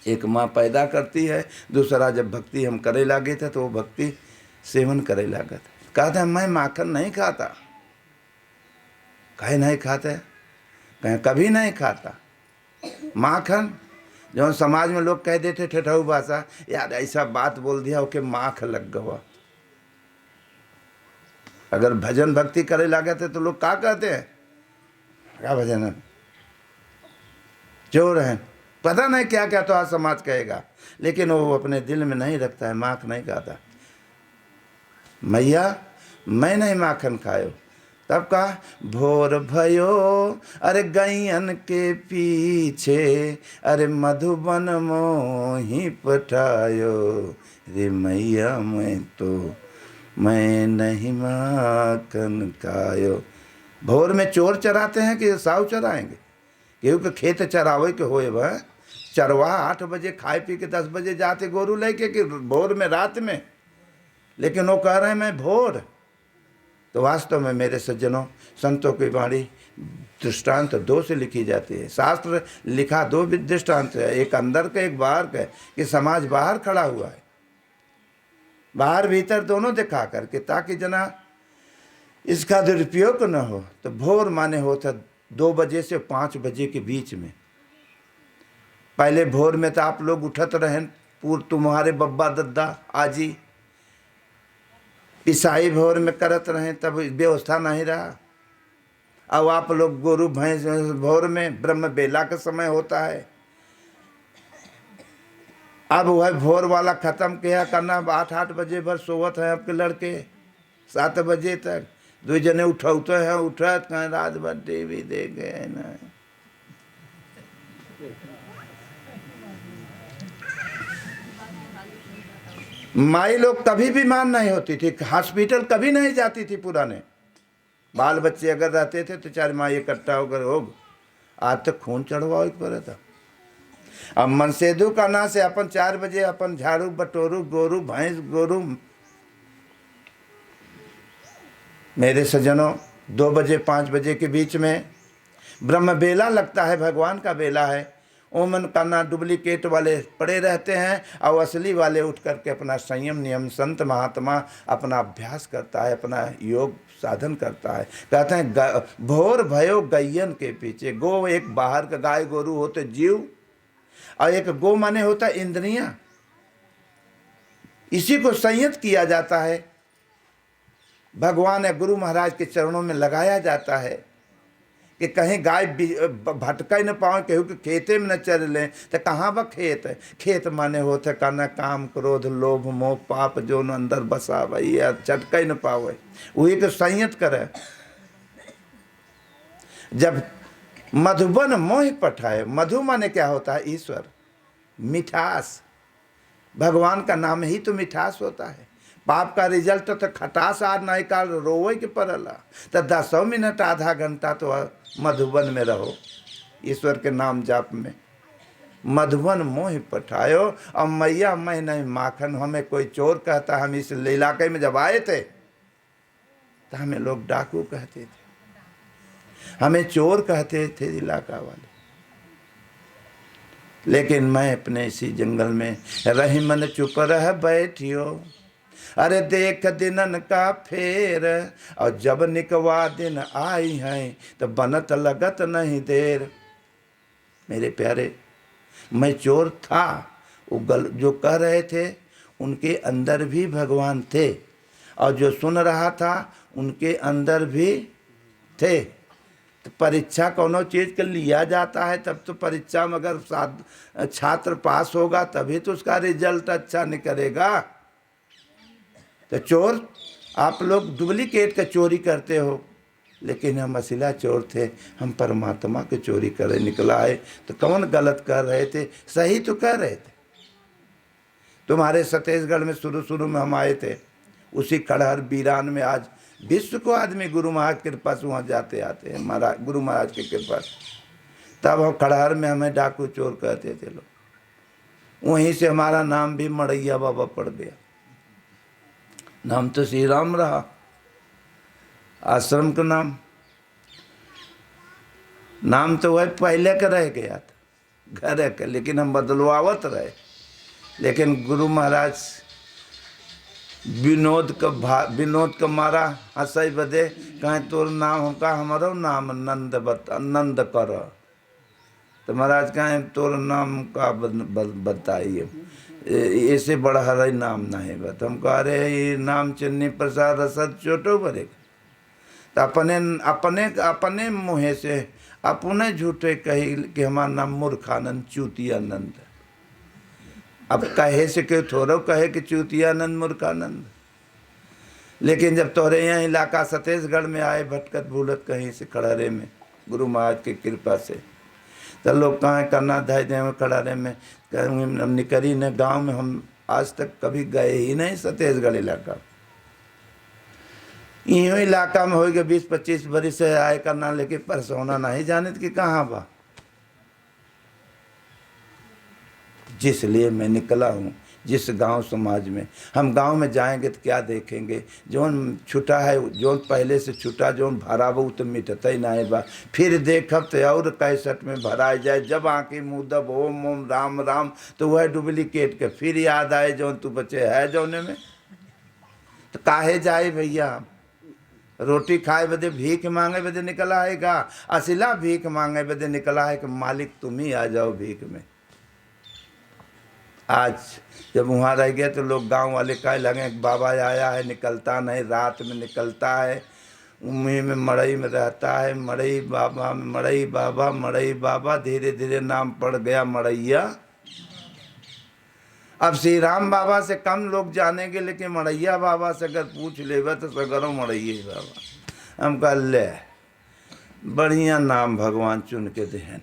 एक माँ पैदा करती है, दूसरा जब भक्ति हम करे लागे थे तो वो भक्ति सेवन करे लागत। कहते हैं मैं माखन नहीं खाता। कहे नहीं खाते, कहे कभी नहीं खाता माखन। जो समाज में लोग कह देते ठेठाऊ भाषा, यार ऐसा बात बोल दिया ओके माख लग गवा। अगर भजन भक्ति करे लागे थे तो लोग क्या कहते हैं, क्या भजन है, चोर हैं, पता नहीं क्या क्या तो आज समाज कहेगा, लेकिन वो अपने दिल में नहीं रखता है, माख नहीं खाता। मैया मैं नहीं माखन खायो। तब कहा भोर भयो अरे गैयन के पीछे, अरे मधुबन मोही पठायो, रे मैया मैं नहीं माखन खायो। भोर में चोर चराते हैं कि साव चराएंगे? क्योंकि खेत चरावे के होए वह चरवा 8 बजे खाए पी के 10 बजे जाते गोरू लेके कि भोर में रात में, लेकिन वो कह रहे हैं मैं भोर। तो वास्तव में मेरे सज्जनों, संतों की वाणी दृष्टांत 2 से लिखी जाती है। शास्त्र लिखा 2 दृष्टांत है, एक अंदर का एक बाहर का, कि समाज बाहर खड़ा हुआ है, बाहर भीतर दोनों दिखा करके, ताकि जना इसका दुरुपयोग न हो। तो भोर माने होता 2 बजे से 5 बजे के बीच में। पहले भोर में तो आप लोग उठत रहें, तुम्हारे बब्बा दद्दा आजी ईसाई भोर में करत रहे, तब व्यवस्था नहीं रहा। अब आप लोग गोरु भैंस भोर में ब्रह्म बेला का समय होता है। अब वह भोर वाला खत्म किया करना, 8 बजे भर सोवत है आपके लड़के, 7 बजे तक 2 जने उठौते हैं, उठत कहें रात भर टीवी देख गए ना। माई लोग कभी बीमार नहीं होती थी, हॉस्पिटल कभी नहीं जाती थी। पुराने बाल बच्चे अगर रहते थे तो 4 माँ इकट्ठा होकर हो, आज तक खून चढ़वाओ एक पर था। अब मनसेदू का ना से अपन 4 बजे अपन झाड़ू बटोरू गोरू भैंस गोरू। मेरे सज्जनों 2 बजे 5 बजे के बीच में ब्रह्म बेला लगता है, भगवान का बेला है। ओमन करना डुप्लीकेट वाले पड़े रहते हैं और असली वाले उठ करके अपना संयम नियम संत महात्मा अपना अभ्यास करता है, अपना योग साधन करता है। कहते हैं भोर भयो गैयन के पीछे। गो एक बाहर का गाय गोरू होते जीव, और एक गो माने होता इंद्रियां। इसी को संयत किया जाता है, भगवान या गुरु महाराज के चरणों में लगाया जाता है कि कहीं गाय भटका न पाओ, केहू के खेते में न चर लें। तो कहाँ बा खेत है? खेत माने होते करना काम क्रोध लोभ मोह पाप जो न अंदर बसा भाई या चटका न पावे, वही को संयत करे। जब मधुबन मोह पठाए, मधु माने क्या होता है? ईश्वर, मिठास। भगवान का नाम ही तो मिठास होता है। पाप का रिजल्ट तो खटास आज नहीं काल रोवे के पड़ला। तो 10 मिनट आधा घंटा तो मधुबन में रहो, ईश्वर के नाम जाप में। मधुबन मोह पठायो, और मैया मैं नहीं माखन। हमें कोई चोर कहता, हम इस इलाके में जब आए थे तो हमें लोग डाकू कहते थे, हमें चोर कहते थे इलाका वाले। लेकिन मैं अपने इसी जंगल में रही मन चुप रह बैठियो, अरे देख दिनन का फेर, और जब निकवा दिन आई हैं तो बनत लगत नहीं देर। मेरे प्यारे, मैं चोर था, वो जो कह रहे थे उनके अंदर भी भगवान थे, और जो सुन रहा था उनके अंदर भी थे। तो परीक्षा कोनो चीज़ के लिया जाता है, तब तो परीक्षा में अगर छात्र पास होगा तभी तो उसका रिजल्ट अच्छा निकलेगा। तो चोर आप लोग डुप्लीकेट का चोरी करते हो, लेकिन हम असला चोर थे, हम परमात्मा की चोरी करे निकला है। तो कौन गलत कर रहे थे? सही तो कर रहे थे। तुम्हारे छत्तीसगढ़ में शुरू में हम आए थे, उसी खड़हर बीरान में आज विश्व को आदमी गुरु महाराज की कृपा से वहाँ जाते आते हैं, महाराज गुरु महाराज की कृपा से। तब हम खड़हर में हमें डाकू चोर कहते थे लोग। वहीं से हमारा नाम भी मड़ैया बाबा पड़ गया। नाम तो श्री राम रहा, आश्रम का नाम तो वह पहले का रह गया था घर का, लेकिन हम बदलवावत रहे। लेकिन गुरु महाराज विनोद का मारा हंसई बदे कहें तोर नाम होगा, हमारो नाम नंद कर। तो महाराज कहें तोर नाम का बताइए, ऐसे बड़ा हर नाम नहीं बता। हम कह रहे ये नाम चन्नी प्रसाद रसद चोटो भरेगा। तो अपने अपने अपने मुँह से अपने झूठे कही कि हमारा नाम मूर्खानंद चूतियानंद। अब कहे से क्यों थोड़ो कहे कि चूतियानंद मूर्खानंद। लेकिन जब तोरे यहाँ इलाका छत्तीसगढ़ में आए भटकत भूलत कहीं से खड़ारे में गुरु महाराज की कृपा से, तो लोग कहाँ करना धाय दे खड़ारे में निकरी न गांव में। हम आज तक कभी गए ही नहीं छत्तीसगढ़ इलाका। यूँ इलाका में हो गए 20-25 बरिस से आए करना, लेकिन परसोना नहीं जाने कि कहाँ बा। जिसलिए मैं निकला हूँ जिस गांव समाज में, हम गांव में जाएंगे तो क्या देखेंगे, जोन छुटा है जोन पहले से छुटा जोन भरा वो तो मिटता ही नहीं बा। फिर देखब तो और 61 में भरा जाए, जब आँखी मुदब ओम ओम राम राम तो वह डुप्लीकेट के फिर याद आए जोन तू बचे है जौने में। तो काहे जाए भैया, रोटी खाए बदे भीख मांगे बदे निकला है का, असिला भीख मांगे बदे निकला है कि मालिक तुम ही आ जाओ भीख में। आज जब वहाँ रह गए तो लोग गांव वाले कहे लगे बाबा आया है, निकलता नहीं, रात में निकलता है, मुँह में मड़ई में रहता है, मड़ई बाबा मड़ई बाबा मड़ई बाबा, धीरे धीरे नाम पड़ गया मड़ैया। अब श्री राम बाबा से कम लोग जानेंगे, लेकिन मड़ैया बाबा से अगर पूछ लेगा तो सगरों मड़ैया बाबा। हम कह ले बढ़िया नाम भगवान चुन के देन,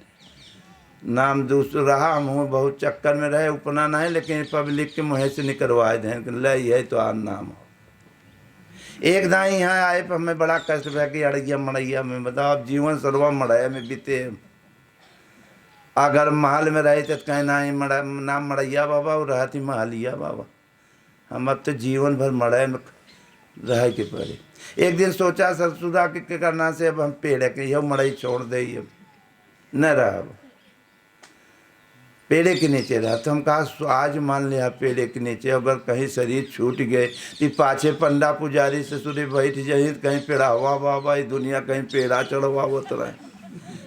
नाम दूसरा रहा हम बहुत चक्कर में रहे उपना नहीं, लेकिन पब्लिक के मुँह से निकलवाए दें ले यही तो आर नाम हो। एक दाई यहाँ आए पर हमें बड़ा कष्ट भैया कि अड़ैया मड़ैया में बताओ, अब जीवन सर्वा मड़ैया में बीते। अगर महल में रहे तो कहीं ना नाम मड़ैया बाबा और रहती महलिया बाबा। हम अब तो जीवन भर मड़ाई में रह के पड़े। एक दिन सोचा ससुरा के करना से अब हम पेड़ के यह मड़ई छोड़ दे, न रहा पेड़े के नीचे रहा। तो हम कहा आज मान लिया पेड़े के नीचे, अगर कहीं शरीर छूट गए तो पाछे पंडा पुजारी ससुरी बैठ जाए कहीं पेड़ा हुआ बाबा, दुनिया कहीं पेड़ा चढ़वा वो तो रहे।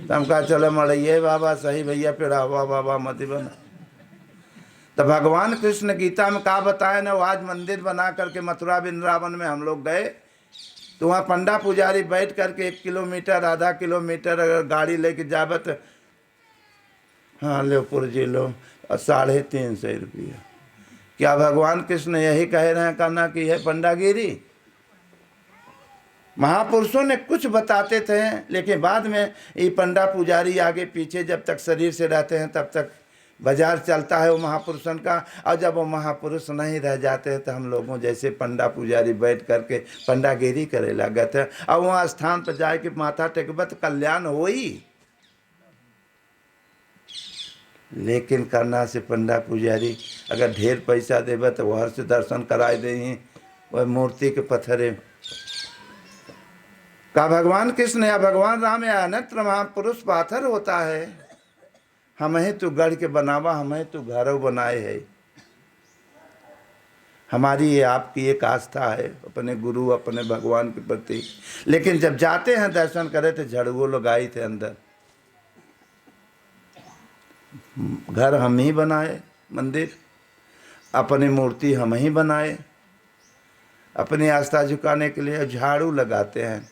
तो हम कहा चलो मड़ैये बाबा सही भैया पेड़ा हुआ बाबा मत बना। तो भगवान कृष्ण गीता में कहा बताए ना, वो आज मंदिर बना करके मथुरा वृंदावन में हम लोग गए तो वहाँ पंडा पुजारी बैठ करके 1 किलोमीटर आधा किलोमीटर अगर गाड़ी लेके जावत, हाँ लो पुरजी लो 350 रुपया। क्या भगवान कृष्ण यही कह रहे हैं करना कि है पंडागिरी? महापुरुषों ने कुछ बताते थे, लेकिन बाद में ये पंडा पुजारी आगे पीछे जब तक शरीर से रहते हैं तब तक बाजार चलता है वो महापुरुषों का। और जब वो महापुरुष नहीं रह जाते हैं तो हम लोगों जैसे पंडा पुजारी बैठ करके पंडागिरी करे लगे थे। और वहाँ स्थान पर जाए कि माथा टेकबत कल्याण हो ही, लेकिन करना से पंडा पुजारी अगर ढेर पैसा देवे तो वह से दर्शन कराए दे वह मूर्ति के पत्थरे का भगवान कृष्ण या भगवान राम या अनंत महापुरुष पाथर होता है। हमें तो गढ़ के बनावा, हमें तो घरों बनाए है। हमारी ये आपकी एक आस्था है अपने गुरु अपने भगवान के प्रति। लेकिन जब जाते हैं दर्शन करे तो झड़ुओ लगाई थे अंदर। घर हम ही बनाए, मंदिर अपनी मूर्ति हम ही बनाए, अपनी आस्था झुकाने के लिए झाड़ू लगाते हैं।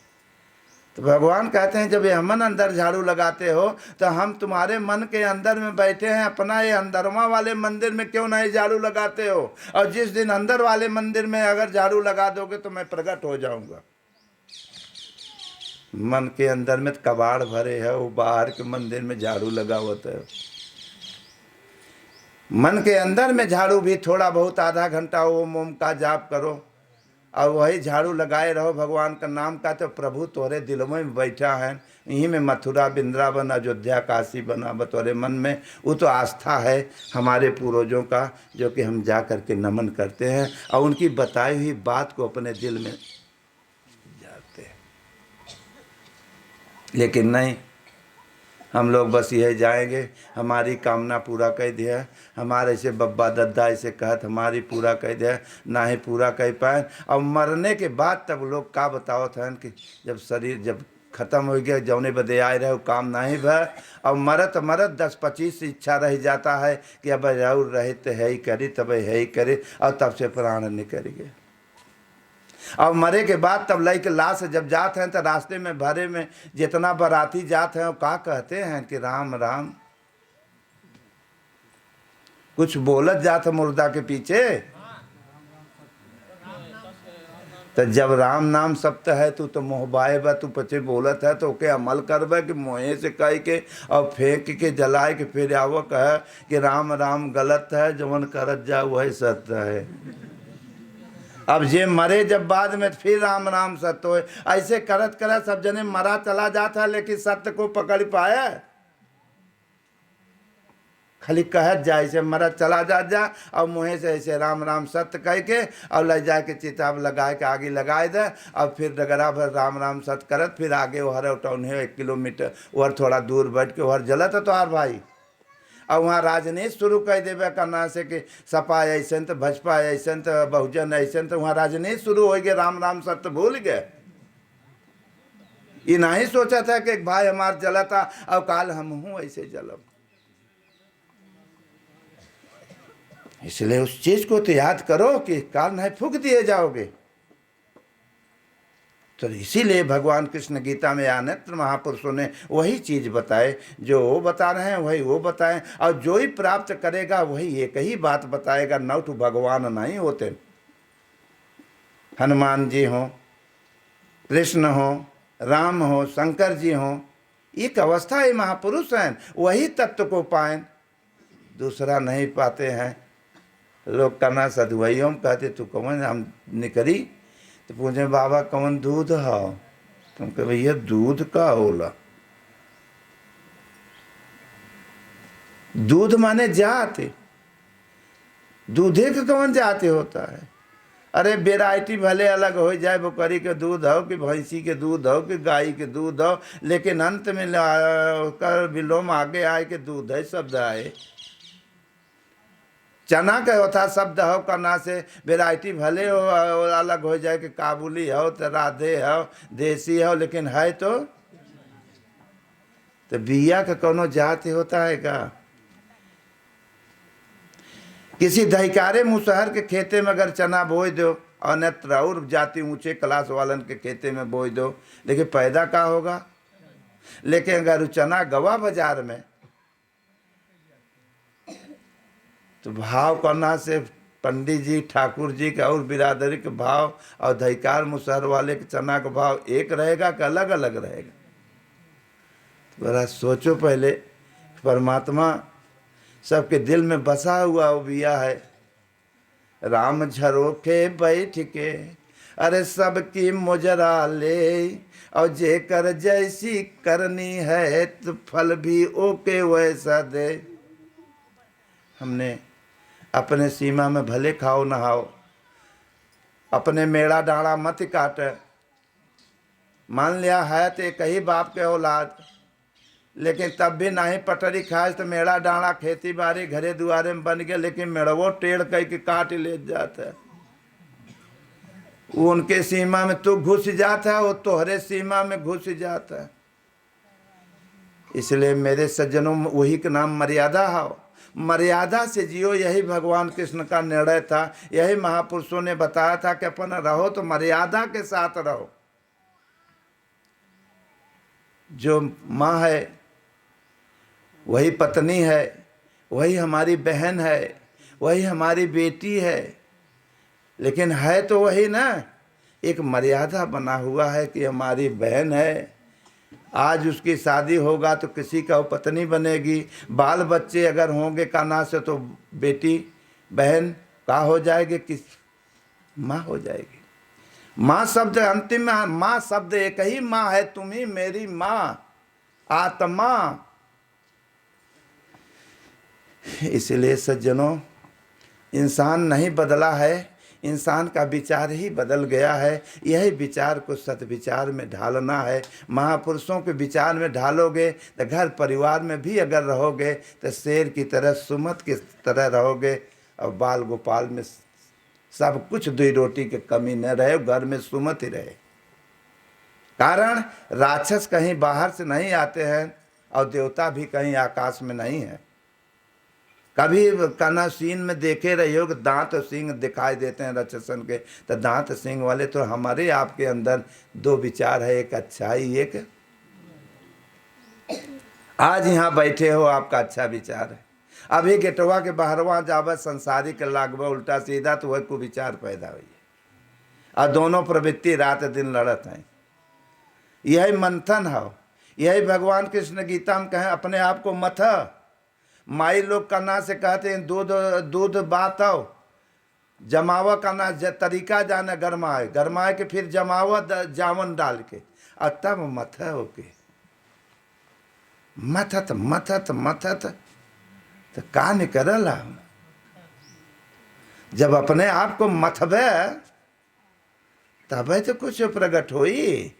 तो भगवान कहते हैं जब ये मन अंदर झाड़ू लगाते हो तो हम तुम्हारे मन के अंदर में बैठे हैं, अपना ये अंदरवा वाले मंदिर में क्यों नहीं झाड़ू लगाते हो? और जिस दिन अंदर वाले मंदिर में अगर झाड़ू लगा दोगे तो मैं प्रकट हो जाऊंगा। मन के अंदर में कबाड़ भरे है, वो बाहर के मंदिर में झाड़ू लगा होता है। मन के अंदर में झाड़ू भी थोड़ा बहुत आधा घंटा ओम ओम का जाप करो और वही झाड़ू लगाए रहो भगवान का नाम का, तो प्रभु तोरे दिलों में बैठा है। यहीं में मथुरा वृंदावन अयोध्या काशी बना बतौरे मन में। वो तो आस्था है हमारे पूर्वजों का जो कि हम जा कर के नमन करते हैं और उनकी बताई हुई बात को अपने दिल में जाते हैं। लेकिन नहीं, हम लोग बस यही जाएंगे हमारी कामना पूरा कर दिया, हमारे से बब्बा दद्दा ऐसे कहत हमारी पूरा कर दिया, ना ही पूरा कर पाए। और मरने के बाद तब लोग का बताओ था कि जब शरीर जब ख़त्म हो गया जौने बदे आए रहे वो काम नहीं भर, और मरत मरत 10-25 इच्छा रह जाता है कि अब जरूर रहे तो है ही करी तब है ही करे, और तब से प्राण निकल गए। और मरे के बाद तब लई के लाश जब जाते हैं तो रास्ते में भरे में जितना बाराती जाते हैं वो का कहते हैं कि राम राम, कुछ बोलत जात मुर्दा के पीछे। तो जब राम नाम सप्त है तो मोहबाए बा तू पचे बोलत है तो के अमल करबे कि मोहे से कह के और फेंक के जलाए के फिर आवो कह कि राम राम गलत है, जवन करत जा वही सत्य है। अब जे मरे जब बाद में फिर राम राम सत्य हो, ऐसे करत करत सब जने मरा चला जाता है लेकिन सत्य को पकड़ पाया, खाली कहत जा ऐसे मरा चला जा और मुँह से ऐसे राम राम सत्य कह के और ले जा के चिताब लगाए के आगे लगाए दे और फिर डगरा भर राम राम सत्य करत फिर आगे वहर उठौन है 1 किलोमीटर वहर थोड़ा दूर बैठ के वहर जलत है तोहार भाई। और वहाँ राजनीति शुरू कर देवे करना से कि सपा ऐसन तो भाजपा ऐसन तो बहुजन ऐसन, तो वहाँ राजनीति शुरू हो गए, राम राम सत्य भूल गए। ये नहीं सोचा था कि एक भाई हमार जला था और काल हम हूँ ऐसे जलब। इसलिए उस चीज को तो याद करो कि काल नहीं फूंक दिए जाओगे। तो इसीलिए भगवान कृष्ण गीता में अनेत्र महापुरुषों ने वही चीज बताए, जो वो बता रहे हैं वही वो बताएं, और जो ही प्राप्त करेगा वही एक ही बात बताएगा, नौठ भगवान नहीं होते। हनुमान जी हो, कृष्ण हो, राम हो, शंकर जी हो, एक अवस्था ही महापुरुष हैं, वही तत्व को पाएं, दूसरा नहीं पाते हैं। लोग करना सदुआइयों में कहते तू कौन हम निकरी, तो पूछे बाबा कौन दूध हो, तुम कहे भैया दूध का होला, दूध माने जाते, दूधे का कौन जाते होता है। अरे वेराइटी भले अलग हो जाए, बकरी के दूध हो कि भैंसी के दूध हो कि गाय के दूध हो, लेकिन अंत में कर विलोम आगे आए के दूध है शब्द आए। चना का होता शब्द हो करना से वेराइटी भले हो अलग हो जाए कि काबुली हो तो राधे हो देसी हो, लेकिन है तो बिया का कोनो जाति होता है का। किसी दहिकारे मुसहर के खेते में अगर चना बोए दो, अन्यत्र और जाति ऊंचे क्लास वालन के खेते में बोए दो, लेकिन पैदा का होगा। लेकिन अगर चना गवा बाजार में, तो भाव करना से पंडित जी ठाकुर जी का और बिरादरी के भाव और दहिकार मुसहर वाले के चना का भाव एक रहेगा कि अलग अलग रहेगा। तो बड़ा सोचो पहले, परमात्मा सबके दिल में बसा हुआ वो बिया है। राम झरोखे बैठ के अरे सबकी मुजरा ले, और जे कर जैसी करनी है तो फल भी ओके वैसा दे। हमने अपने सीमा में भले खाओ नहाओ, अपने मेड़ा डाड़ा मत काट। मान लिया है तो एक ही बाप के औलाद, लेकिन तब भी नहीं पटरी खाए तो मेड़ा डाड़ा खेती बाड़ी घरे दुआरे में बन गया, लेकिन मेड़वो टेढ़ कह के काट ले जाता है। वो उनके सीमा में तू घुस जाता है, वो तोहरे सीमा में घुस जाता है। इसलिए मेरे सज्जनों, वही का नाम मर्यादा हो, मर्यादा से जियो। यही भगवान कृष्ण का निर्णय था, यही महापुरुषों ने बताया था कि अपन रहो तो मर्यादा के साथ रहो। जो माँ है वही पत्नी है, वही हमारी बहन है, वही हमारी बेटी है, लेकिन है तो वही ना। एक मर्यादा बना हुआ है कि हमारी बहन है, आज उसकी शादी होगा तो किसी का वो पत्नी बनेगी, बाल बच्चे अगर होंगे काना से तो बेटी बहन का हो जाएगी, किस माँ हो जाएगी। माँ शब्द अंतिम में, माँ शब्द एक ही माँ है, तुम ही मेरी माँ आत्मा। इसलिए सज्जनों, इंसान नहीं बदला है, इंसान का विचार ही बदल गया है। यही विचार को सत्विचार में ढालना है। महापुरुषों के विचार में ढालोगे तो घर परिवार में भी अगर रहोगे तो शेर की तरह सुमत की तरह रहोगे, और बाल गोपाल में सब कुछ 2 रोटी की कमी न रहे, घर में सुमत ही रहे। कारण राक्षस कहीं बाहर से नहीं आते हैं और देवता भी कहीं आकाश में नहीं है। कभी कना सीन में देखे रहे हो कि दांत और सींग दिखाई देते हैं राक्षसन के, तो दांत सींग वाले तो हमारे आपके अंदर दो विचार है, एक अच्छाई, एक आज यहाँ बैठे हो आपका अच्छा विचार है, अभी गेटवा के बाहरवा जावे संसारिक लागवा उल्टा सीधा तो वह को विचार पैदा हुई और दोनों प्रवृत्ति रात दिन लड़त हैं। यही मंथन है, यही भगवान कृष्ण गीता में कहें अपने आप को मथ। माई लोग करना से कहते हैं दूध दूध बात आओ, जमावा करना तरीका जाने गरमाए, गरमाए के फिर जमावा जावन डाल के और तब मथ होके मथत मथत मथत तो का निकलला। जब अपने आप को मथबे तब तो कुछ प्रकट होई।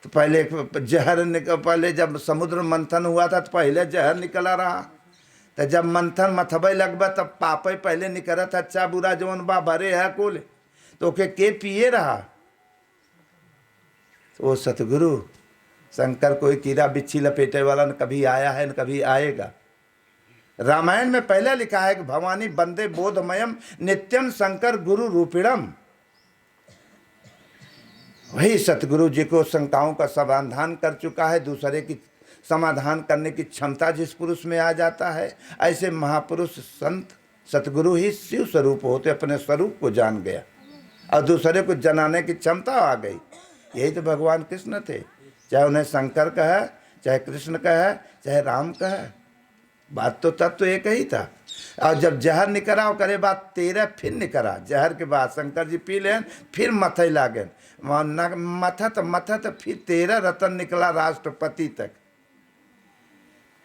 तो पहले जहर पहले जब समुद्र मंथन हुआ था तो पहले जहर निकला रहा, तो जब मंथन मथबे लगबा तब पापे पहले निकलत, अच्छा बुरा जौन बा भरे है कुल, तो के पिए रहा। तो वो सतगुरु शंकर कोई कीड़ा बिच्छी लपेटे वाला न कभी आया है न कभी आएगा। रामायण में पहले लिखा है कि भवानी बंदे बोधमयम नित्यम शंकर गुरु रूपिणम। वही सतगुरु जी को शंकाओं का समाधान कर चुका है, दूसरे की समाधान करने की क्षमता जिस पुरुष में आ जाता है, ऐसे महापुरुष संत सतगुरु ही शिव स्वरूप होते, अपने स्वरूप को जान गया और दूसरे को जनाने की क्षमता आ गई। यही तो भगवान कृष्ण थे, चाहे उन्हें शंकर कहे, चाहे कृष्ण कहे, चाहे राम कहे, बात तो तत्व एक ही था। और जब जहर निकला करे बात 13 फिर निकला, जहर के बाद शंकर जी पी लें फिर मथे लागे, मथत मथत फिर 13 रतन निकला राष्ट्रपति तक।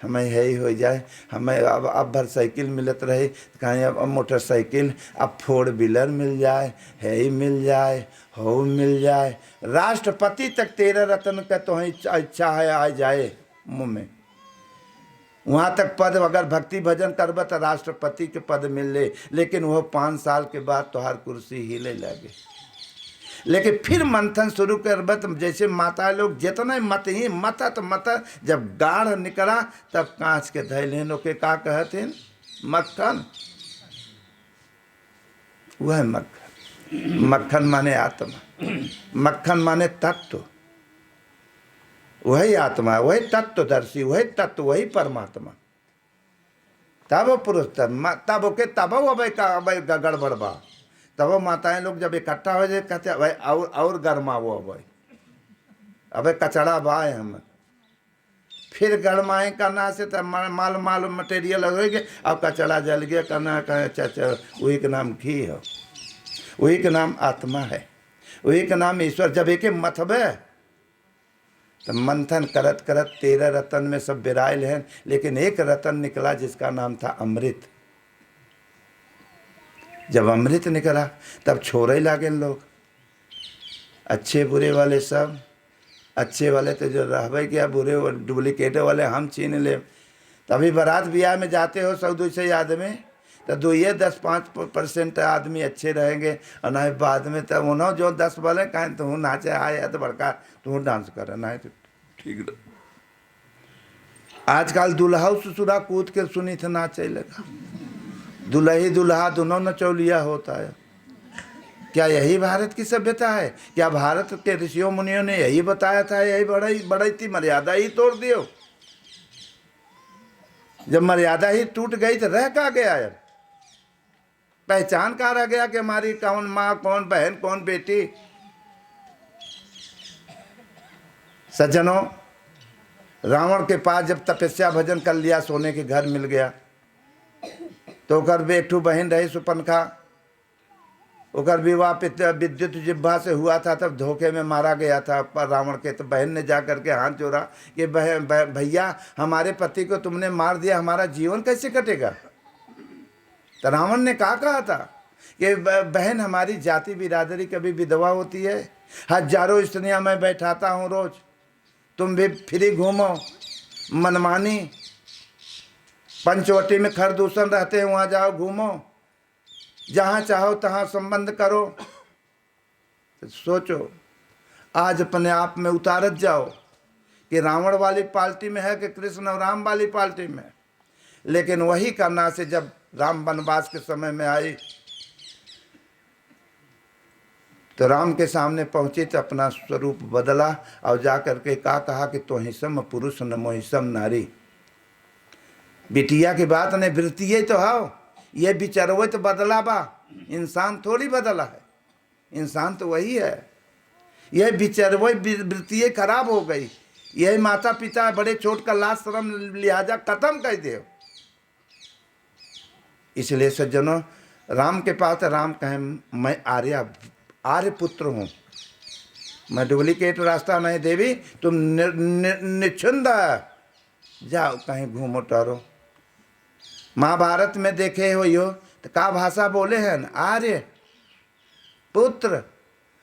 हमें यही हो जाए, हमें अब भर साइकिल मिलत रहे, कहीं अब मोटरसाइकिल, अब 4 व्हीलर मिल जाए, है ही मिल जाए, हो मिल जाए, राष्ट्रपति तक 13 रतन का तो इच्छा है आ जाए मुँह में। वहाँ तक पद अगर भक्ति भजन करब तो राष्ट्रपति के पद मिल ले, लेकिन वह 5 साल के बाद तोहार कुर्सी हिले लगे। लेकिन फिर मंथन शुरू करब तो जैसे माता लोग जितना मत ही मथत मथत जब गाढ़ निकला तब कांच के धैल के का कहते मक्खन। वह मक्खन, मक्खन माने आत्मा, मक्खन माने तत्व, वही आत्मा, वही तत्वदर्शी, वही तत्व, वही परमात्मा। तब पुरुष तब के तब अब गड़बड़ बा, तब माताएं लोग जब इकट्ठा हो जाए कहते भाई और गरमाओ, अब कचड़ा बाए हम फिर गरमाए करना से तब माल माल मटेरियल हो गए, अब कचड़ा जल गया करना कहे अच्छा वही के नाम घी है, वही के नाम आत्मा है, वही के नाम ईश्वर। जब एक मथबे तो मंथन करत करत 13 रतन में सब बिरायल हैं, लेकिन एक रतन निकला जिसका नाम था अमृत। जब अमृत निकला तब छोड़े लागे लोग, अच्छे बुरे वाले सब। अच्छे वाले तो जो रहबे क्या, बुरे डुप्लीकेट वाले हम छीन ले। तभी बारात ब्याह में जाते हो 100-200 आदमी, तो 2-10-5% आदमी अच्छे रहेंगे और ना बाद में तब उन्होंने जो 10 वाले कहें तो नाचे आए तो बड़का तू डांस कर ना तो ठीक। आजकल दुल्हा ससुरा कूद के सुनी थे नाचे लगा, दुल्ही दुल्हा दोनों नचौलिया होता है। क्या यही भारत की सभ्यता है? क्या भारत के ऋषियों मुनियों ने यही बताया था? यही बड़ी थी, मर्यादा ही तोड़ दियो। जब मर्यादा ही टूट गई तो रह का गया यार, पहचान कहाँ रह गया कि हमारी कौन माँ, कौन बहन, कौन बेटी। सज्जनों, रावण के पास जब तपस्या भजन कर लिया, सोने के घर मिल गया, तो ओकर बेटू बहन रही सुपनखा, ओकर विवाह विद्युत जिह्वा से हुआ था, तब धोखे में मारा गया था पर रावण के। तो बहन ने जा करके हाथ जोड़ा कि भैया हमारे पति को तुमने मार दिया, हमारा जीवन कैसे कटेगा। तो रावण ने कहा था कि बहन हमारी जाति बिरादरी कभी विधवा होती है, हजारों स्त्रियां मैं बैठाता हूँ रोज, तुम भी फ्री घूमो, मनमानी पंचवटी में खरदूषण रहते हैं, वहाँ जाओ घूमो, जहाँ चाहो तहाँ संबंध करो। तो सोचो, आज अपने आप में उतारत जाओ कि रावण वाली पार्टी में है कि कृष्ण और राम वाली पार्टी में। लेकिन वही करना से जब राम वनवास के समय में आई तो राम के सामने पहुंची तो अपना स्वरूप बदला और जा करके कहा कि तो ही सम पुरुष न मोहि सम नारी। बिटिया की बात नहीं, वृत्ति तो हाओ, ये विचरवे तो बदला बा, इंसान थोड़ी बदला है, इंसान तो वही है। यह विचरवे वृत्ति खराब हो गई, यही माता पिता बड़े छोट का लाज शर्म लिहाजा खत्म कर दे। इसलिए सज्जनों, राम के पास राम कहें मैं आर्य पुत्र हूँ, मैं डुप्लीकेट रास्ता नहीं देवी, तुम निश्चिंत जाओ कहीं घूमो टहरो। महाभारत में देखे हो यो तो का भाषा बोले हैं, आर्य पुत्र।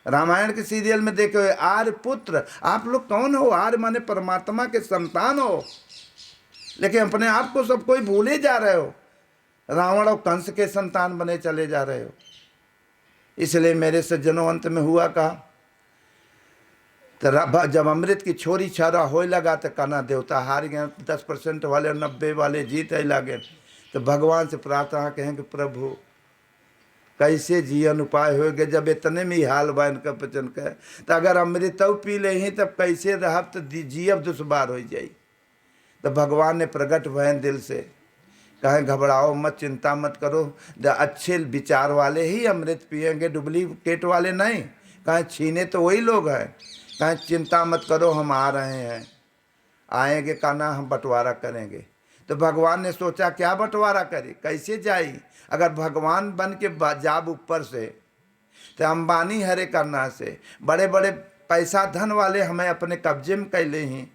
रामायण के सीरियल में देखे हो आर्य पुत्र। आप लोग कौन हो? आर्य माने परमात्मा के संतान हो, लेकिन अपने आप को सब कोई भूले जा रहे हो, रावण और कंस के संतान बने चले जा रहे हो। इसलिए मेरे सज्जनों, अंत में हुआ कहा, तो जब अमृत की छोरी छारा हो लगा तो कहना देवता हार गए, 10% वाले 90 वाले जीत लगे। तो भगवान से प्रार्थना कहें कि प्रभु कैसे जीवन उपाय हो गए, जब इतने में ही हाल बन का पचन कर, तो अगर अमृत पी ले ही तब कैसे रह, तो जीव दुश्वार हो जाई। तो भगवान ने प्रकट भयन दिल से कहें घबराओ मत, चिंता मत करो, अच्छे विचार वाले ही अमृत पिएंगे, डुप्लीकेट वाले नहीं। कहें छीने तो वही लोग हैं। कहें चिंता मत करो, हम आ रहे हैं, आएंगे का ना हम बंटवारा करेंगे। तो भगवान ने सोचा क्या बंटवारा करे, कैसे जाई? अगर भगवान बन के जाब ऊपर से तो अंबानी हरे करना से बड़े बड़े पैसा धन वाले हमें अपने कब्जे में कैले ही।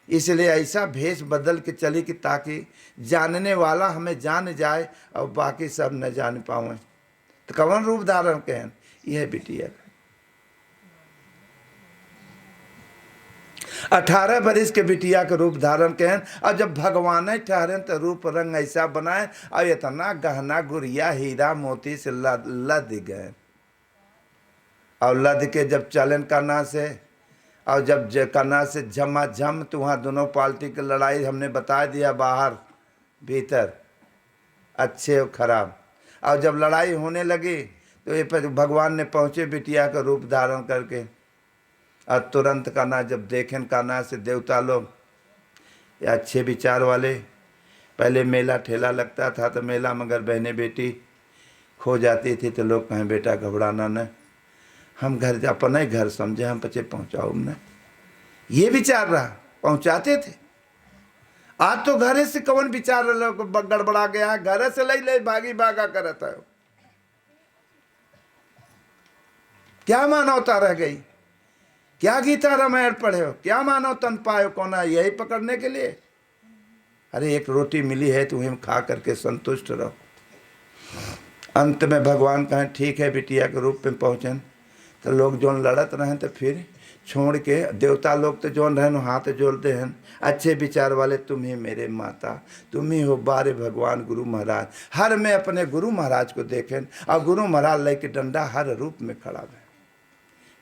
इसलिए ऐसा भेष बदल के चली कि ताकि जानने वाला हमें जान जाए और बाकी सब न जान पाए। तो कौन रूप धारण कहें? यह बिटिया 18 बरिस के बिटिया के रूप धारण कहें। और जब भगवान ठहरे तो रूप रंग ऐसा बनाए और इतना गहना गुड़िया हीरा मोती से लद गए। और लद के जब चलन करना से और जब करना से झमाझम, तो वहाँ दोनों पार्टी की लड़ाई हमने बता दिया, बाहर भीतर, अच्छे और खराब। और जब लड़ाई होने लगी तो ये पर भगवान ने पहुँचे बिटिया का रूप धारण करके। और तुरंत करना जब देखें करना से देवता लोग या अच्छे विचार वाले, पहले मेला ठेला लगता था तो मेला मगर बहने बेटी खो जाती थी तो लोग कहें बेटा घबराना न, हम घर अपना ही घर समझे, हम पचे पहुँचाओ न, ये विचार रहा, पहुँचाते थे। आज तो घरे से कौन विचार गड़बड़ा गया है, घर से ले भागी भागा करता है। क्या मानवता रह गई? क्या गीता रामायण पढ़े हो? क्या मानव तन पायो कोना, यही पकड़ने के लिए? अरे एक रोटी मिली है तुम्हें खा करके संतुष्ट रहो। अंत में भगवान कहें ठीक है, बिटिया के रूप में पहुँचन। तो लोग जो लड़त रहें तो फिर छोड़ के देवता लोग तो जोन रहन हाथ जोड़ते हैं, अच्छे विचार वाले तुम ही मेरे माता, तुम ही हो बारे भगवान गुरु महाराज। हर में अपने गुरु महाराज को देखें और गुरु महाराज लेके डंडा हर रूप में खड़ा है।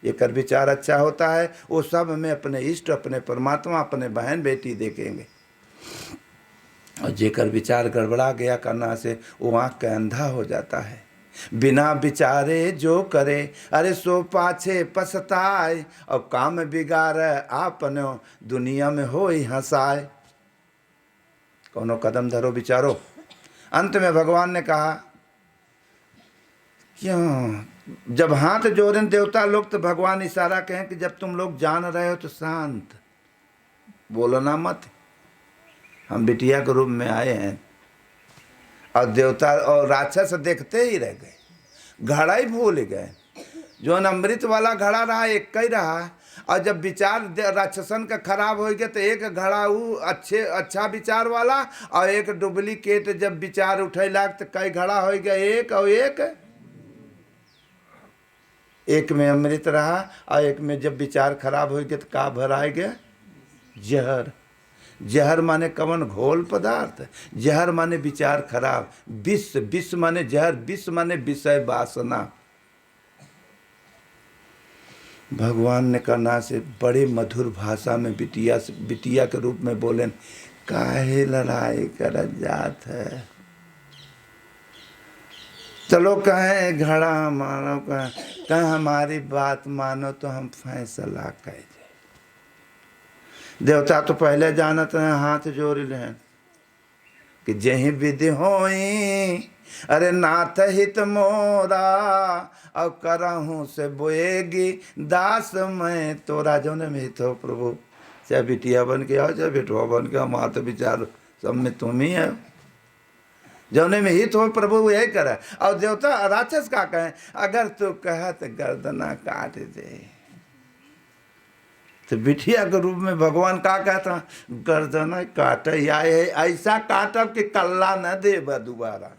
ये कर विचार अच्छा होता है, वो सब में अपने इष्ट, अपने परमात्मा, अपने बहन बेटी देखेंगे। और जेकर विचार गड़बड़ा गया करना से वो आँख का अंधा हो जाता है। बिना विचारे जो करे अरे सो पाछे पछताए, और काम बिगाड़ आपनो दुनिया में हो ही हंसाए। कोनो कदम धरो विचारो। अंत में भगवान ने कहा क्यों जब हाथ जोड़े देवता लोग तो भगवान इशारा कहें कि जब तुम लोग जान रहे हो तो शांत बोलना मत, हम बिटिया के रूप में आए हैं। और देवता और राक्षस देखते ही रह गए, घड़ा ही भूल गए। जो अमृत वाला घड़ा रहा एक ही रहा, और जब विचार राक्षसन का खराब हो गया तो एक घड़ा वो अच्छा विचार वाला और एक डुप्लीकेट जब विचार उठे लाग तो कई घड़ा हो गया, एक और एक में अमृत रहा और एक में जब विचार खराब हो गया तो का भराए गया? जहर। जहर माने कवन? घोल पदार्थ। जहर माने विचार खराब। विष, विष माने जहर, विष माने विषय वासना। भगवान ने कन्हा से बड़े मधुर भाषा में बिटिया के रूप में बोले, काहे लड़ाई कर जात है, चलो कहें घड़ा मानो, कहें हमारी बात मानो तो हम फैसला कह दे। देवता तो पहले जानत हैं, हाथ जोड़ लें कि जही विधि होई, अरे नाथ हित मोरा, और करहूँ से बोएगी दास मैं तोरा। जो ने में हित हो प्रभु, चाहे बिटिया बन के आओ चाहे बेटवा बन के, हमारा तो विचार सब में तुम ही है। जौने में हित हो प्रभु यही करे। और देवता राक्षस का कहें, अगर तू कह तो गर्दना काट दे। तो बिटिया के रूप में भगवान का कहता, गर्दना काट, या ऐसा काटब कि कल्ला न दे दोबारा।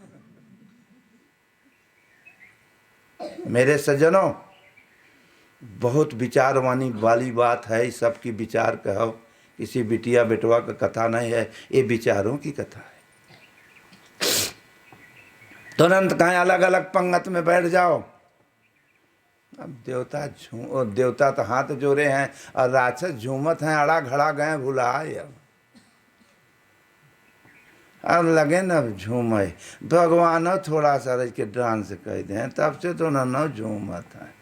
मेरे सज्जनों, बहुत विचारवानी वाली बात है, इस सब की विचार कहो, किसी बिटिया बेटवा का कथा नहीं है, ये विचारों की कथा है। तुरंत कहें अलग अलग पंगत में बैठ जाओ। अब देवता तो हाथ जोड़े हैं और राक्षस झूमत हैं, अड़ा घड़ा गए भुलाए। अब लगे न झूमे, भगवान थोड़ा सा रह के डांस कह दें, तब से तो न झूमत है।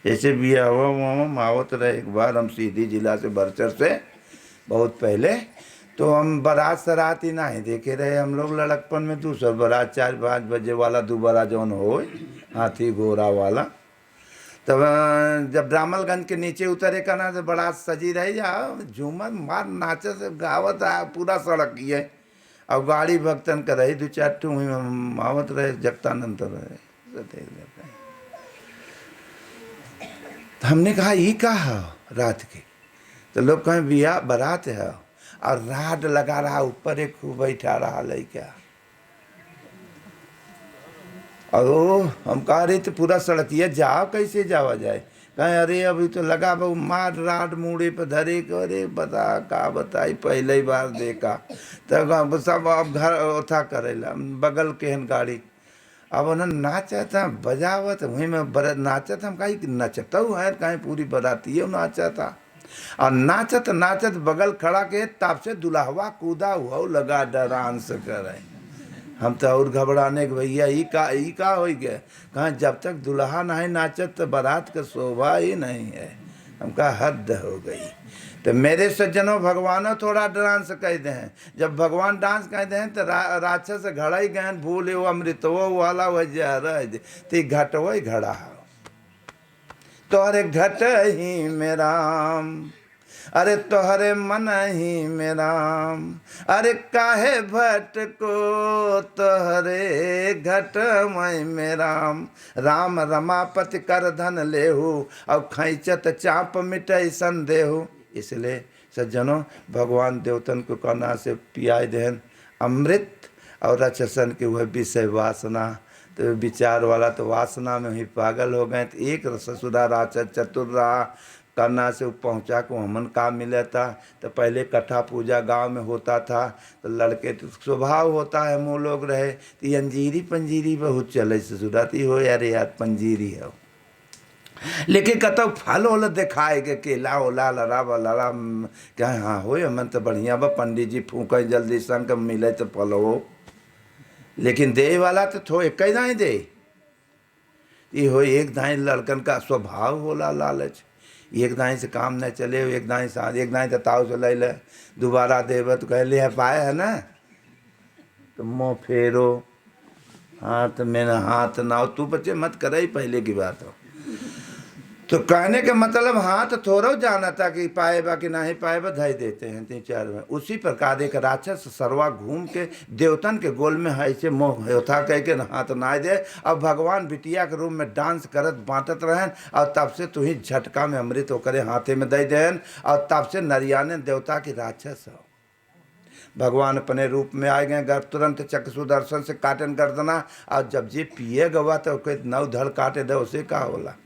जैसे बिया हुआ मावत रहे एक बार, हम सीधी जिला से बरचर से बहुत पहले, तो हम बारात सरात ही नहीं देखे रहे हम लोग लड़कपन में। दूसरा बारात 4-5 बजे वाला दोबारा जौन हो, हाथी घोड़ा वाला। तब जब ब्राह्मणगंज के नीचे उतरे का ना, तो बड़ा सजी रही जा, झूमर मार नाचे से गावत आया पूरा सड़क ये। और गाड़ी भक्तन कर रही 2-4 ठू आवत रहे, जगतानंद रहे। तो हमने कहा ये का है रात के, तो लोग कहें बिया बारात है, और राड लगा रहा ऊपर, एक खूब बैठा रहा लड़का। और हम कह रहे थे पूरा सड़क ये जाओ, कैसे जावा जाए। कहें अरे अभी तो लगा बहु मार राड मुड़े पे धरे। अरे बता का बताई, पहले ही बार देखा। तब सब अब घर ओथा करेला बगल के हन गाड़ी। अब उन्हें नाचत था बजावत, वहीं में नाचत, हम कहीं नचता हुआ है, कहीं पूरी बराती है नाचा था। और नाचत नाचत बगल खड़ा के, तब से दुल्हवा कूदा हुआ लगा डांस करे। हम तो और घबराने के भैया ई का हो गया। कहाँ जब तक दुल्हा नहीं नाचत तो बारात का शोभा ही नहीं है। हम कहा हद हो गई। तो मेरे सज्जनों, भगवान थोड़ा डांस कह दे हैं। जब भगवान डांस कह दे हैं तो राक्षस घड़ा ही गए, भूले वो अमृतवो वाला वह जहर ती घटवो ही घड़ा हो। तोहरे घट ही मेरा, अरे तोहरे मन ही मेरा, अरे काहे भटको तोहरे घट मैं मेरा। राम रमापति कर धन लेहू, और खैचत चाप मिटई संदेहू। इसलिए सज्जनों, भगवान देवतन को कन्हा से पियाई देन अमृत, और राक्षसन के वह विषय वासना। तो विचार वाला तो वासना में ही पागल हो गए। तो एक ससुरा राक्षस चतुर रहा, कन्हा से पहुँचा को हमन का मिला था। तो पहले कथा पूजा गांव में होता था, तो लड़के तो स्वभाव होता है मुँह लोग रहे, तो अंजीरी पंजीरी बहुत चले ससुराती हो, अरे यार पंजीरी है। लेकिन कतो फल वल दिखाए के केला ओला लड़ा लड़ा क्या, हाँ हो मन तो बढ़िया बा, पंडित जी फूक जल्दी संग मिले तो फल हो। लेकिन दे वाला तो थो एक ही दाई दे। ये हो एक दाई लड़कन का स्वभाव होला लालच, एक दाई से काम न चले, एक दाई साथ एक दाई तो ताव से ले ले, दोबारा देव तो कह ले पाए है ना, तो मुँह फेरो हाथ में न हाथ ना, तू बच्चे मत कर ही पहले की बात हो। तो कहने का मतलब हाथ थोड़ा जाना था कि पाएबा कि नहीं पाएबा, धई देते हैं 3-4 में। उसी प्रकार एक राक्षस सरवा घूम के देवतन के गोल में ऐसे मोह था कह के हाथ ना दे। अब भगवान बिटिया के रूप में डांस करत बांटत रहन, और तब से तू ही झटका में अमृत होकर हाथे में दे देन, और तब से नरियाने देवता की राक्षस हो। भगवान अपने रूप में आ गए, गर्भ तुरंत चक्र सुदर्शन से काटन गर्दना। और जब जे पिए गवा तो 9 धड़ काटे दे, उसे का होला।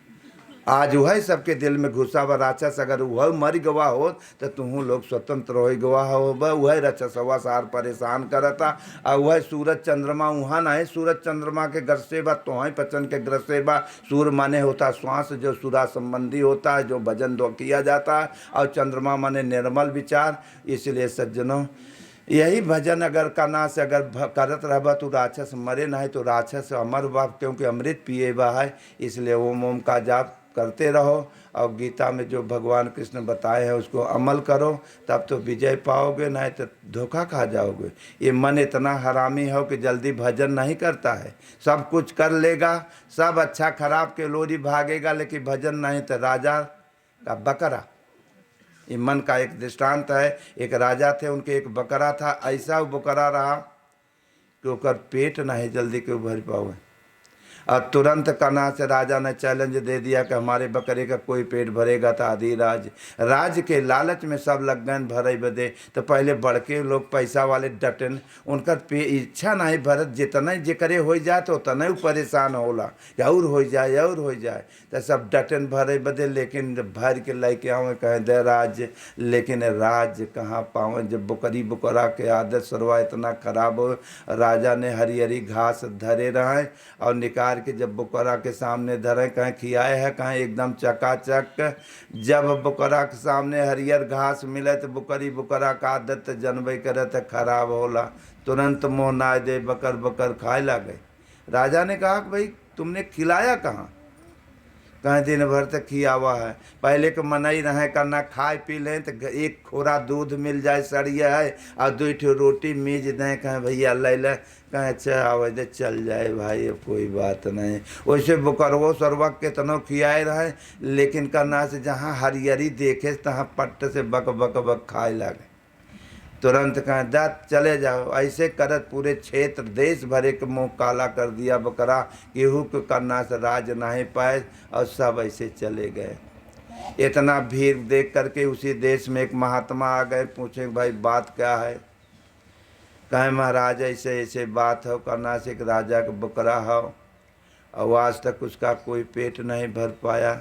आज वह सबके दिल में घुसा हुआ राक्षस, अगर वह मर गवा हो तो तुम लोग स्वतंत्र हो गवा हो। वह राक्षसवा सार परेशान करता। और वह सूरज चंद्रमा वहाँ नहीं, सूरज चंद्रमा के ग्रह से बा तो पचन के ग्रह से बा। सूर्य माने होता श्वास जो सुरा संबंधी होता है, जो भजन दो किया जाता है, और चंद्रमा माने निर्मल विचार। इसलिए सज्जनों, यही भजन अगर करना से अगर करत रहबा तो राक्षस मरे नहीं, तो राक्षस अमर बा, क्योंकि अमृत पिए बा है। इसलिए ओम ओम का जाप करते रहो, और गीता में जो भगवान कृष्ण बताए हैं उसको अमल करो, तब तो विजय पाओगे, नहीं तो धोखा खा जाओगे। ये मन इतना हरामी हो कि जल्दी भजन नहीं करता है, सब कुछ कर लेगा, सब अच्छा खराब के लोरी भागेगा, लेकिन भजन नहीं। तो राजा का बकरा, ये मन का एक दृष्टांत है। एक राजा थे, उनके एक बकरा था, ऐसा वो बकरा रहा कि ओकर पेट नहीं जल्दी क्यों भर पाओगे। और तुरंत कना से राजा ने चैलेंज दे दिया कि हमारे बकरे का कोई पेट भरेगा। था आधी राज के लालच में सब लग गए भरे बदे। तो पहले बड़के लोग पैसा वाले डटन, उनका इच्छा नहीं भरत, जितना जिक्रे हो जाए तो उतना ही परेशान होला, और हो जाए और हो जाए। तो सब डटन भरे बदे, लेकिन भर के लेके आवे कहे दे राज, लेकिन राज कहाँ पावे। जब बकरी बकरा के आदत सरवा इतना खराब हो, राजा ने हरी हरी घास धरे रहे और निकाल के जब बकरा के सामने धरे, कहीं खियाए है, कहीं एकदम चकाचक। जब बकरा के सामने हरियर घास मिले तो बकरी बकरा का आदत जनबे करे तो खराब होला, तुरंत मुँह ना दे बकर बकर खाए लगे। राजा ने कहा कि भाई तुमने खिलाया कहाँ? कहीं दिन भर तक खिया हुआ है। पहले के मनई रहे करना, खाए पी लें तो एक खोरा दूध मिल जाए सड़िया है, और दो ठो रोटी मीज दें, कहें भैया ले ले, कहें अच्छा आवे दे चल जाए भाई, अब कोई बात नहीं। वैसे बकरवो सरवा कितनों खियाए रहे, लेकिन करना से जहाँ हरियरी देखे तहाँ पट्ट से बक बक बक खाए लगे। तुरंत कहें दात चले जाओ। ऐसे करत पूरे क्षेत्र देश भरे के मुँह काला कर दिया बकरा, केहू के करना से राज नहीं पाए, और सब ऐसे चले गए। इतना भीड़ देख करके उसी देश में एक महात्मा आ गए, पूछे भाई बात क्या है? कहें महाराज ऐसे ऐसे बात हो, करना से एक राजा का बकरा हो, और आज तक उसका कोई पेट नहीं भर पाया,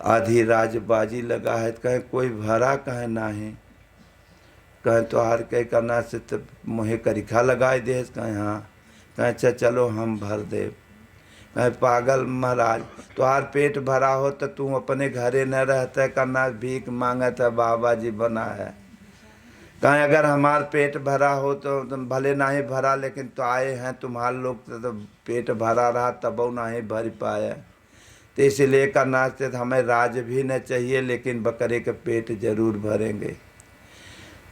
आधी राजबाजी लगा है। कहें कोई भरा? कहें नहीं। कहें तो हार कह करना से तो मुहे करिखा लगाए दे। कहें हाँ। कहें अच्छा चलो हम भर दे। कहें पागल महाराज, तो हार पेट भरा हो तो तू अपने घरे न रहता, करना भीख मांगत है, बाबा जी बना है। कहें अगर हमार पेट भरा हो तो भले नहीं भरा, लेकिन तो आए हैं तुम्हारे लोग तो पेट भरा रहा तब नहीं भर पाया। तो इसलिए करना से हमें राज भी न चाहिए, लेकिन बकरे के पेट जरूर भरेंगे।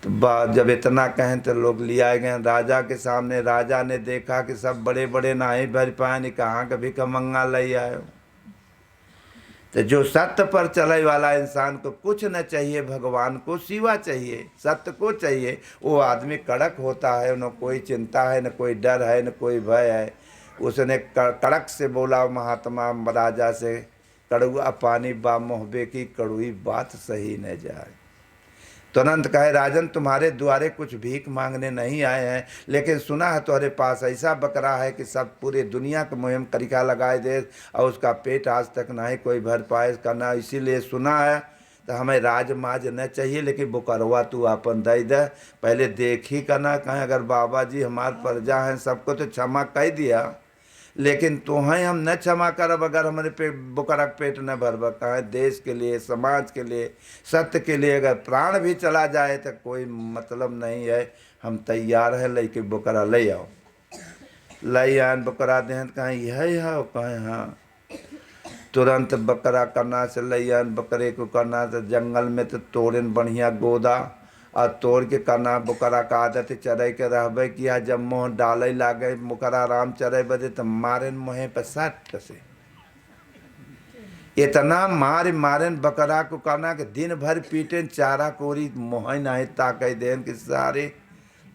तो जब इतना कहें तो लोग ले आए गए राजा के सामने। राजा ने देखा कि सब बड़े बड़े नहीं भर पाए, नहीं कहाँ कभी कमंगा ले आए। तो जो सत्य पर चले वाला इंसान को कुछ न चाहिए, भगवान को सिवा चाहिए, सत्य को चाहिए, वो आदमी कड़क होता है, न कोई चिंता है, न कोई डर है, न कोई भय है। उसने कड़क से बोला महात्मा राजा से, कड़ुआ पानी बा मोहबे की, कड़ुई बात सही न जाए। तुरंत कहे राजन तुम्हारे द्वारे कुछ भीख मांगने नहीं आए हैं, लेकिन सुना है तुम्हारे पास ऐसा बकरा है कि सब पूरे दुनिया को मुहिम करिका लगाए दे, और उसका पेट आज तक नहीं कोई भर पाए करना, इसीलिए सुना है। तो हमें राज माज न चाहिए, लेकिन बकरवा तू अपन दे दे, पहले देख ही करना। कहें अगर बाबा जी हमार प्रजा हैं, सबको तो क्षमा कह दिया, लेकिन तुम्हें हम न क्षमा करब अगर हमारे बकरा पेट न भरब। कहें देश के लिए, समाज के लिए, सत्य के लिए अगर प्राण भी चला जाए तो कोई मतलब नहीं है, हम तैयार हैं, लेके बकरा ले आओ। ले आन बकरा दें, कहें यही है? कहें हाँ। तुरंत बकरा करना से ले आन, बकरे को करना से जंगल में तो तोड़न बढ़िया गोदा, और तोड़ के करना बकरा का आदत चरे के रहबे किया। जब मुँह डाले लागे बकरा आराम चरे बदे तो मारन मुँह पर सट से, इतना मारन बकरा को करना कि दिन भर पीटे, चारा कोरी मुँह नहीं ताके देन कि सारे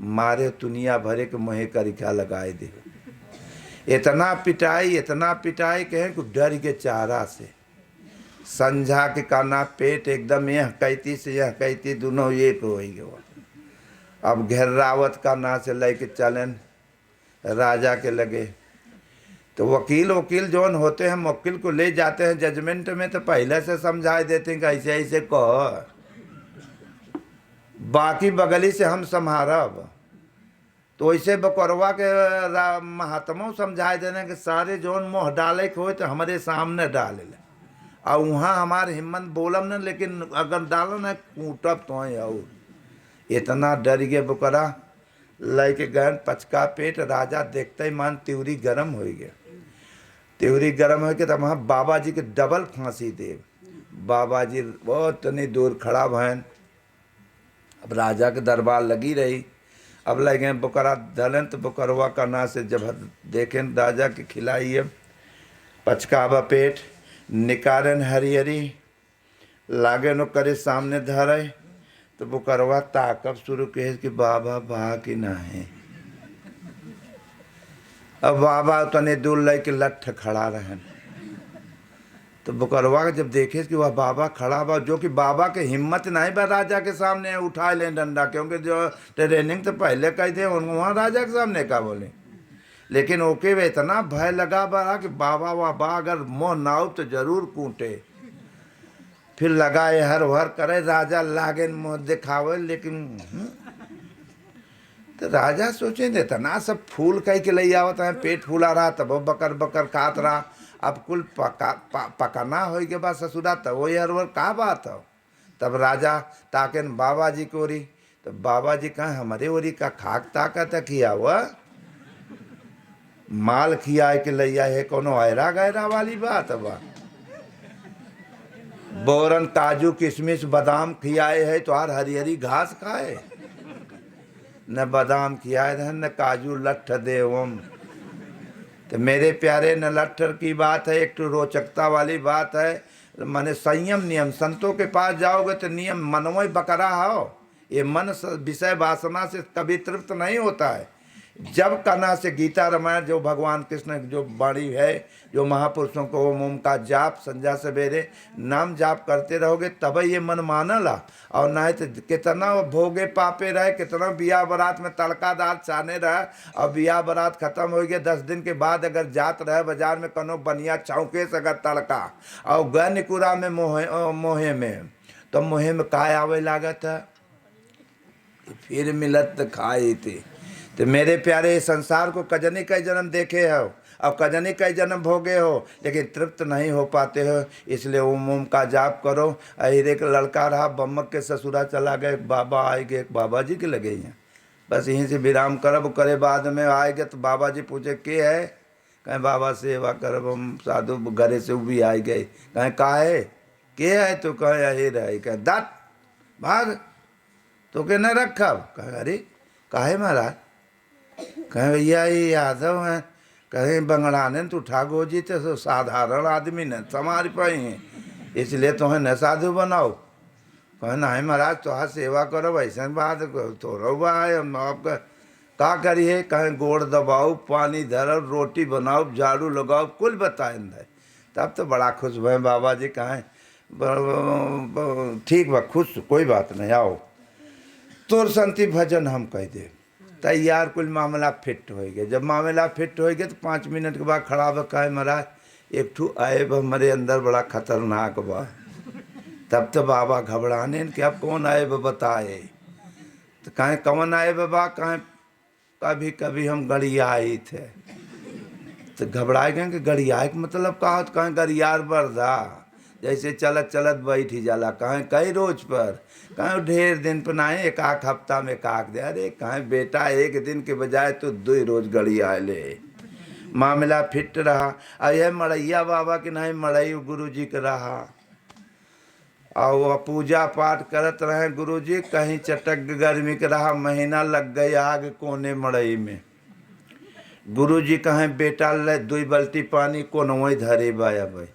मारे दुनिया भरे के मुँह करिखा लगाए दे। इतना पिटाई कहें कि डर के चारा से संझा के करना पेट एकदम यह कहती से यह कहती दोनों एक हो गया। अब घेरावत करना से लेके चलन राजा के लगे। तो वकील वकील जौन होते हैं वकील को ले जाते हैं जजमेंट में, तो पहले से समझा देते हैं कि ऐसे ऐसे कह, बाकी बगली से हम संभारब। तो ऐसे बकरवा के महात्मा समझाए देने कि सारे जौन मुँह डाले के हो तो हमारे सामने डाल ले, और वहाँ हमारे हिम्मत बोलम न, लेकिन अगर डालो न कूटब तो और इतना डर गए बकरा। लेके गए पचका पेट, राजा देखते ही मान त्योरी गरम हो गया। त्योरी गरम हो के तब वहाँ बाबा जी के डबल फांसी दे। बाबा जी बहुत नहीं दूर खड़ा भैन, अब राजा के दरबार लगी रही। अब लगे बकरा धलन, तो बकरवा करना से जब देखें राजा के खिलाइए पचकावा पेट, निकारन हरियरी लागे नो करे सामने धरे, तो बकरवा ताकब शुरू कहे कि बाबा बा कि नहीं। अब बाबा तने दूर लेके लठ खड़ा रहन, तो बकरवा जब देखे कि वह बाबा खड़ा बा, जो कि बाबा के हिम्मत नहीं बा राजा के सामने उठा ले डंडा, क्योंकि जो ट्रेनिंग तो पहले कही थे वहाँ राजा के सामने का बोले, लेकिन ओके वे इतना भय लगा बा कि बाबा वाह बा अगर मोह नाव तो जरूर कूटे। फिर लगाए हर हर करे, राजा लागे मुँह दिखावे, लेकिन तो राजा सोचे देता ना सब फूल कह के ले आवत है, पेट फूला रहा तब वो बकर बकर खात रहा। अब कुल पकाना हो के बाद ससुरा तब वो हर हर का बात हो। तब राजा ताके बाबा जी को ओरी, तो बाबा जी कहा हमारे ओरी का खाक ताकत किया हुआ माल खिया के लैया है, कोनो ऐरा गैरा वाली बात बा। बोरन काजू किशमिश बादाम खियाए है तो हरी हरी घास खाए, न बादाम खियाए है न काजू लठ देवम। तो मेरे प्यारे न लट्ठर की बात है, एक तो रोचकता वाली बात है, माने संयम नियम। संतों के पास जाओगे तो नियम मनोय बकरा हो, ये मन विषय वासना से कभी तृप्त नहीं होता है। जब कना से गीता रामायण जो भगवान कृष्ण जो वाणी है, जो महापुरुषों को ओम का जाप संध्या सवेरे नाम जाप करते रहोगे तब ये मन मानला। और नहीं तो कितना भोगे पापे रहे, कितना बिया बारात में तड़कादार चाने रहे, और बिया बारात खत्म हो गया 10 दिन के बाद अगर जात रहे बाजार में कनो बनिया चौके से अगर तड़का और गए निकुरा में मोहे में, तो मोहे में काय आवे लागत है, फिर मिलत खाई थी। तो मेरे प्यारे संसार को कजनी कई जन्म देखे हो, अब कजनी कई जन्म भोगे हो, लेकिन तृप्त नहीं हो पाते हो। इसलिए ओम का जाप करो। अहिरे का लड़का रहा बम्मक के ससुरा चला गए, बाबा आए गए, बाबा जी के लगे हैं। बस यहीं से विराम करब करे, बाद में आएगे तो बाबा जी पूछे के है, कहें बाबा सेवा करब हम साधु घरे से भी आए गए। कहें का है के है, तो कहें अहिर है। कहे दत्त भाग तो के न रखब। कहे अरे काहे महाराज। कहें भैया ये यादव हैं। कहें बंगड़ाने तो उठा गोजी तो साधारण आदमी ने समार पाई हैं, इसलिए तुम्हें न साधु बनाओ। कहें नहीं महाराज तो सेवा करो, ऐसा बात तो रहुआ है हम आपका का करिए। कहें गोड़ दबाओ, पानी धरो, रोटी बनाओ, झाड़ू लगाओ, कुल बताए। तब तो बड़ा खुश हुए बाबा जी। कहें ठीक बा खुश, कोई बात नहीं, आओ तोर संति भजन हम कह दे। तैयार कुल मामला फिट हो गया। जब मामला फिट हो गया तो 5 मिनट के बाद खड़ा बा। कहे महाराज एक ठू आएब हमारे अंदर बड़ा खतरनाक बा। तब तो बाबा घबराने कि अब कौन आएब बताए। तो कहें कौन आए बाबा। कहें कभी कभी हम गड़ियाई थे। तो घबराए गए कि गड़ियाए के मतलब का हो। कहें गड़ियार बरदा, जैसे चलत चलत बैठ ही जाला। कहें कई रोज पर। कहें ढेर दिन पर ना, एक आख हफ्ता में काक दे। अरे कहें बेटा एक दिन के बजाय तो 2 रोज गड़ी आए ले। मामला फिट रहा। और यह मड़ैया बाबा के नहीं मड़ई गुरु जी के रहा, और वह पूजा पाठ करत रहे गुरु जी। कहीं चटक गर्मी के रहा, महीना लग गई आग कोने मड़ई में। गुरु जी कहें बेटा ले 2 बाल्टी पानी को नई धरे बाया भाई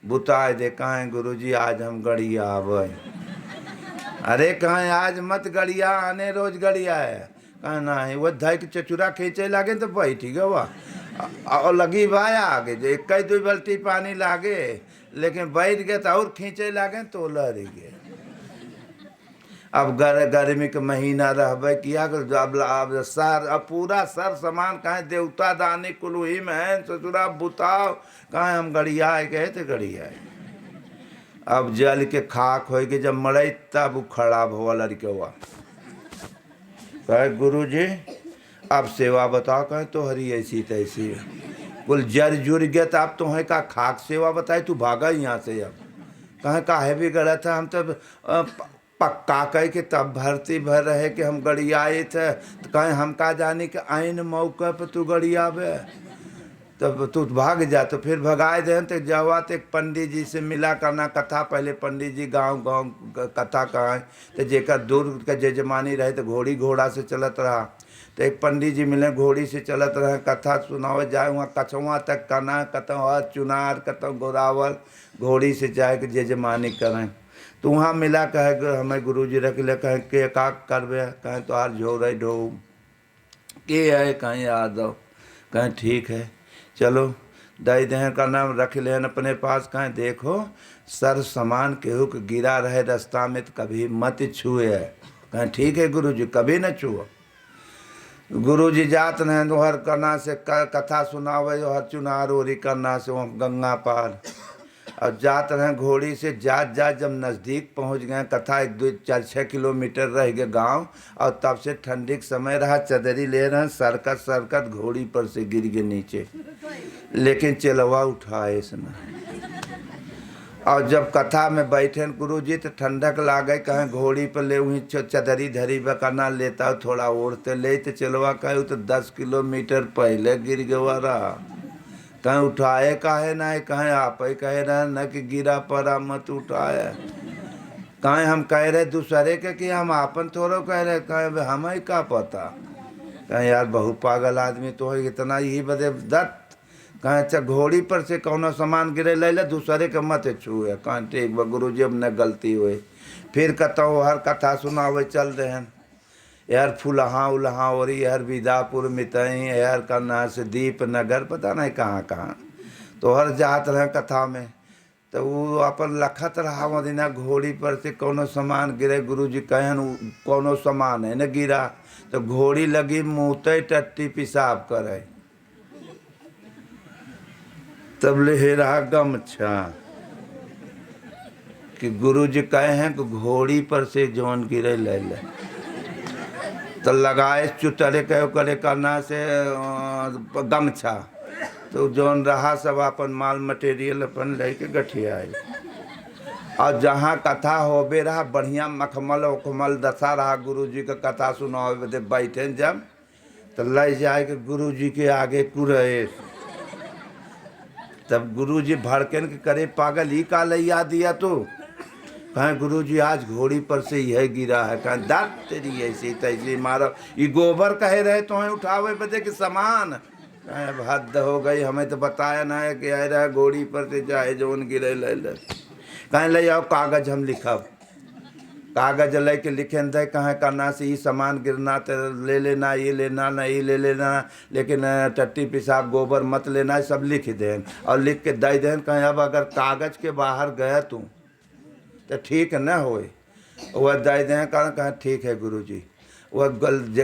बुताए दे। कहें गुरु जी आज हम गड़िया आवे। अरे कहें आज मत गड़िया आने, रोज गड़िया है। कहें नहीं, वो धई के चचुरा खींचे लागे तो बैठी गवा और लगी भाया आगे जो 1-2 बाल्टी पानी लागे, लेकिन बैठ गए तो और खींचे लागे तो लड़ गए। अब गर्मी के महीना रहबे किया अब सर अब पूरा सर सामान कहे देवता दानी कुल वही में है, ससुरा बुताओ कहे हम गड़ियाए गए थे गड़ियाए। अब जल के खाक हो के जब मरे तब खराब हुआ लड़के हुआ कहे गुरु जी अब सेवा बताओ, कहे तो हरी ऐसी तैसी कुल जर जुड़ गया तो अब तो है का खाक सेवा बताए तू भागा यहाँ से। अब कहे काहे भी गड़ा था हम तब पक्का कह के तब भर्ती भर रहे कि हम गड़ियाए थे, तो कहे हम का जाने कि आइन मौके पर तू गड़ियावे तब तू भाग जा। तो फिर भगाए दे तो जवा तो एक पंडित जी से मिला करना कथा, पहले पंडित जी गांव गांव कथा कहाँ तो जेकर दूर का जजमानी रहे तो घोड़ी घोड़ा से चलत रहा, तो एक पंडित जी मिले घोड़ी से चलत रहे कथा सुनावे जाए वहाँ कछुआ तक करना कतौ चुनार कतौ गोरावल घोड़ी से जाए के जजमानी करें। तो वहाँ मिला कहे हमें गुरु जी रख ले कहे के का करबे, कहें तो हार झोरे ढो के है कहीं याद हो, कहें ठीक है चलो दई दहन का नाम रख लेन अपने पास। कहें देखो सर समान केहू के गिरा रहे रास्ता में तो कभी मत छुए। कहें ठीक है गुरु जी कभी न छुओ। गुरु जी जात न हर करना से कथा सुनावे हर चुनार ओरी करना से वहाँ गंगा पार। अब जात रहे घोड़ी से जात जब नज़दीक पहुँच गए कथा 1-2-4-6 किलोमीटर रह गए गांव, और तब से ठंडी के समय रहा चदरी ले रहे सरकत घोड़ी पर से गिर गए नीचे, लेकिन चलवा उठाए इसने। और जब कथा में बैठे गुरु जी तो ठंडक लागे कहें घोड़ी पर ले वहीं चदरी धरी बकना लेता थोड़ा ओढ़ते ले तो चलवा कहे तो 10 किलोमीटर पहले गिर गवा रहा। कहें उठाए काहे ना है, कहें आप ही कहे रहे न कि गिरा पड़ा मत उठाए। कहें हम कह रहे दूसरे के कि हम आपन थोड़ो कह रहे, कहें हमें का पता। कहें यार बहु पागल आदमी तो है इतना यही बदे दत्त। कहें अच्छा घोड़ी पर से कौनो सामान गिरे ले ले दूसरे के मत छुए। कहें ठीक बा गुरु जी अब न गलती हुई। फिर कतो हर कथा सुनावे चल रहे हैं यार फुलहा उलहा और यार विदापुर मितई यार करना से दीप नगर पता नहीं कहाँ कहाँ, तो हर जात रहे कथा में। तो वो अपन लखत रहा मदीना घोड़ी पर से कोनो सामान गिरे, गुरु जी कहन कोनो सामान है न गिरा, तो घोड़ी लगी मुँहते टट्टी पेशाब करे। तब ले रहा गमछा कि गुरु जी कहे हैं कि घोड़ी पर से जौन गिरे ले ले, तो लगाए चुतरे कहो करे करना से गमछा, तो जौन रहा सब अपन माल मटेरियल अपन लेके गठियाए। और जहाँ कथा होबे रहा बढ़िया मखमल उखमल दशा रहा गुरु जी का कथा सुना बैठे जब, तो ले जाए के गुरु जी के आगे कुरेश। तब गुरु जी भड़कन के करे पागल ही का लैया दिया तो, कहें गुरु जी आज घोड़ी पर से यह गिरा है। कहें दात तेरी ऐसी तैसी मारो ये गोबर कहे रहे तो है उठावे बदे के सामान। कहें हद हो गई हमें तो बताया ना है कि आए रहा घोड़ी पर से जाए जोन गिरे ले ले। कहें ले आओ कागज हम लिखब, कागज ले के लिखे दे कहें करना से ये सामान गिरना तो ले लेना ये लेना नहीं ले लेना, लेकिन टट्टी पेशाब गोबर मत लेना सब लिख दें और लिख के दे दें। कहें अब अगर कागज के बाहर गए तू तो ठीक न होए, वह दे दें कहें ठीक है गुरु जी। वह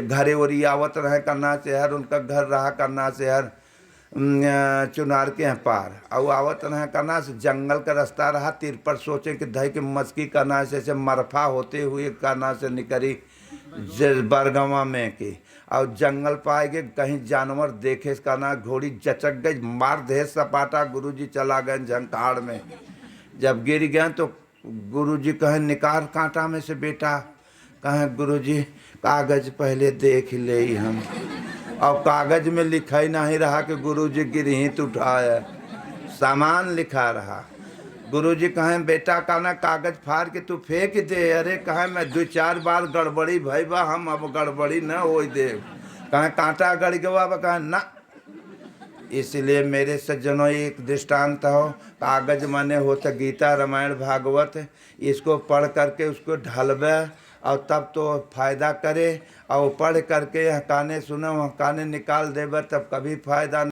घरे ओरी आवत रहे करना से हर उनका घर रहा करना से हर चुनार के हैं पार, और आवत रहे करना से जंगल का रास्ता रहा तीर पर सोचे कि दही के मस्की करना से मरफा होते हुए करना से निकली बरगवा में की, और जंगल पाए गए कहीं जानवर देखे करना घोड़ी जचक गई मार दे सपाटा। गुरु जी चला गए झंकार में, जब गिर गए तो गुरु जी कहें निकाल कांटा में से बेटा। कहें गुरु जी कागज पहले देख ले हम, और कागज में लिखा ही नहीं रहा कि गुरु जी गिरहित उठाया, सामान लिखा रहा। गुरु जी कहें बेटा कहना कागज फाड़ के तू फेंक दे। अरे कहें मैं 2-4 बार गड़बड़ी भाई बा हम अब गड़बड़ी न हो दे। कहें कांटा गड़ गवा बा, कहें ना। इसलिए मेरे सज्जनों एक दृष्टांत हो, कागज माने होता गीता रामायण भागवत, इसको पढ़ करके उसको ढलबे और तब तो फायदा करे, और पढ़ करके काने सुनो काने निकाल देबे तब कभी फायदा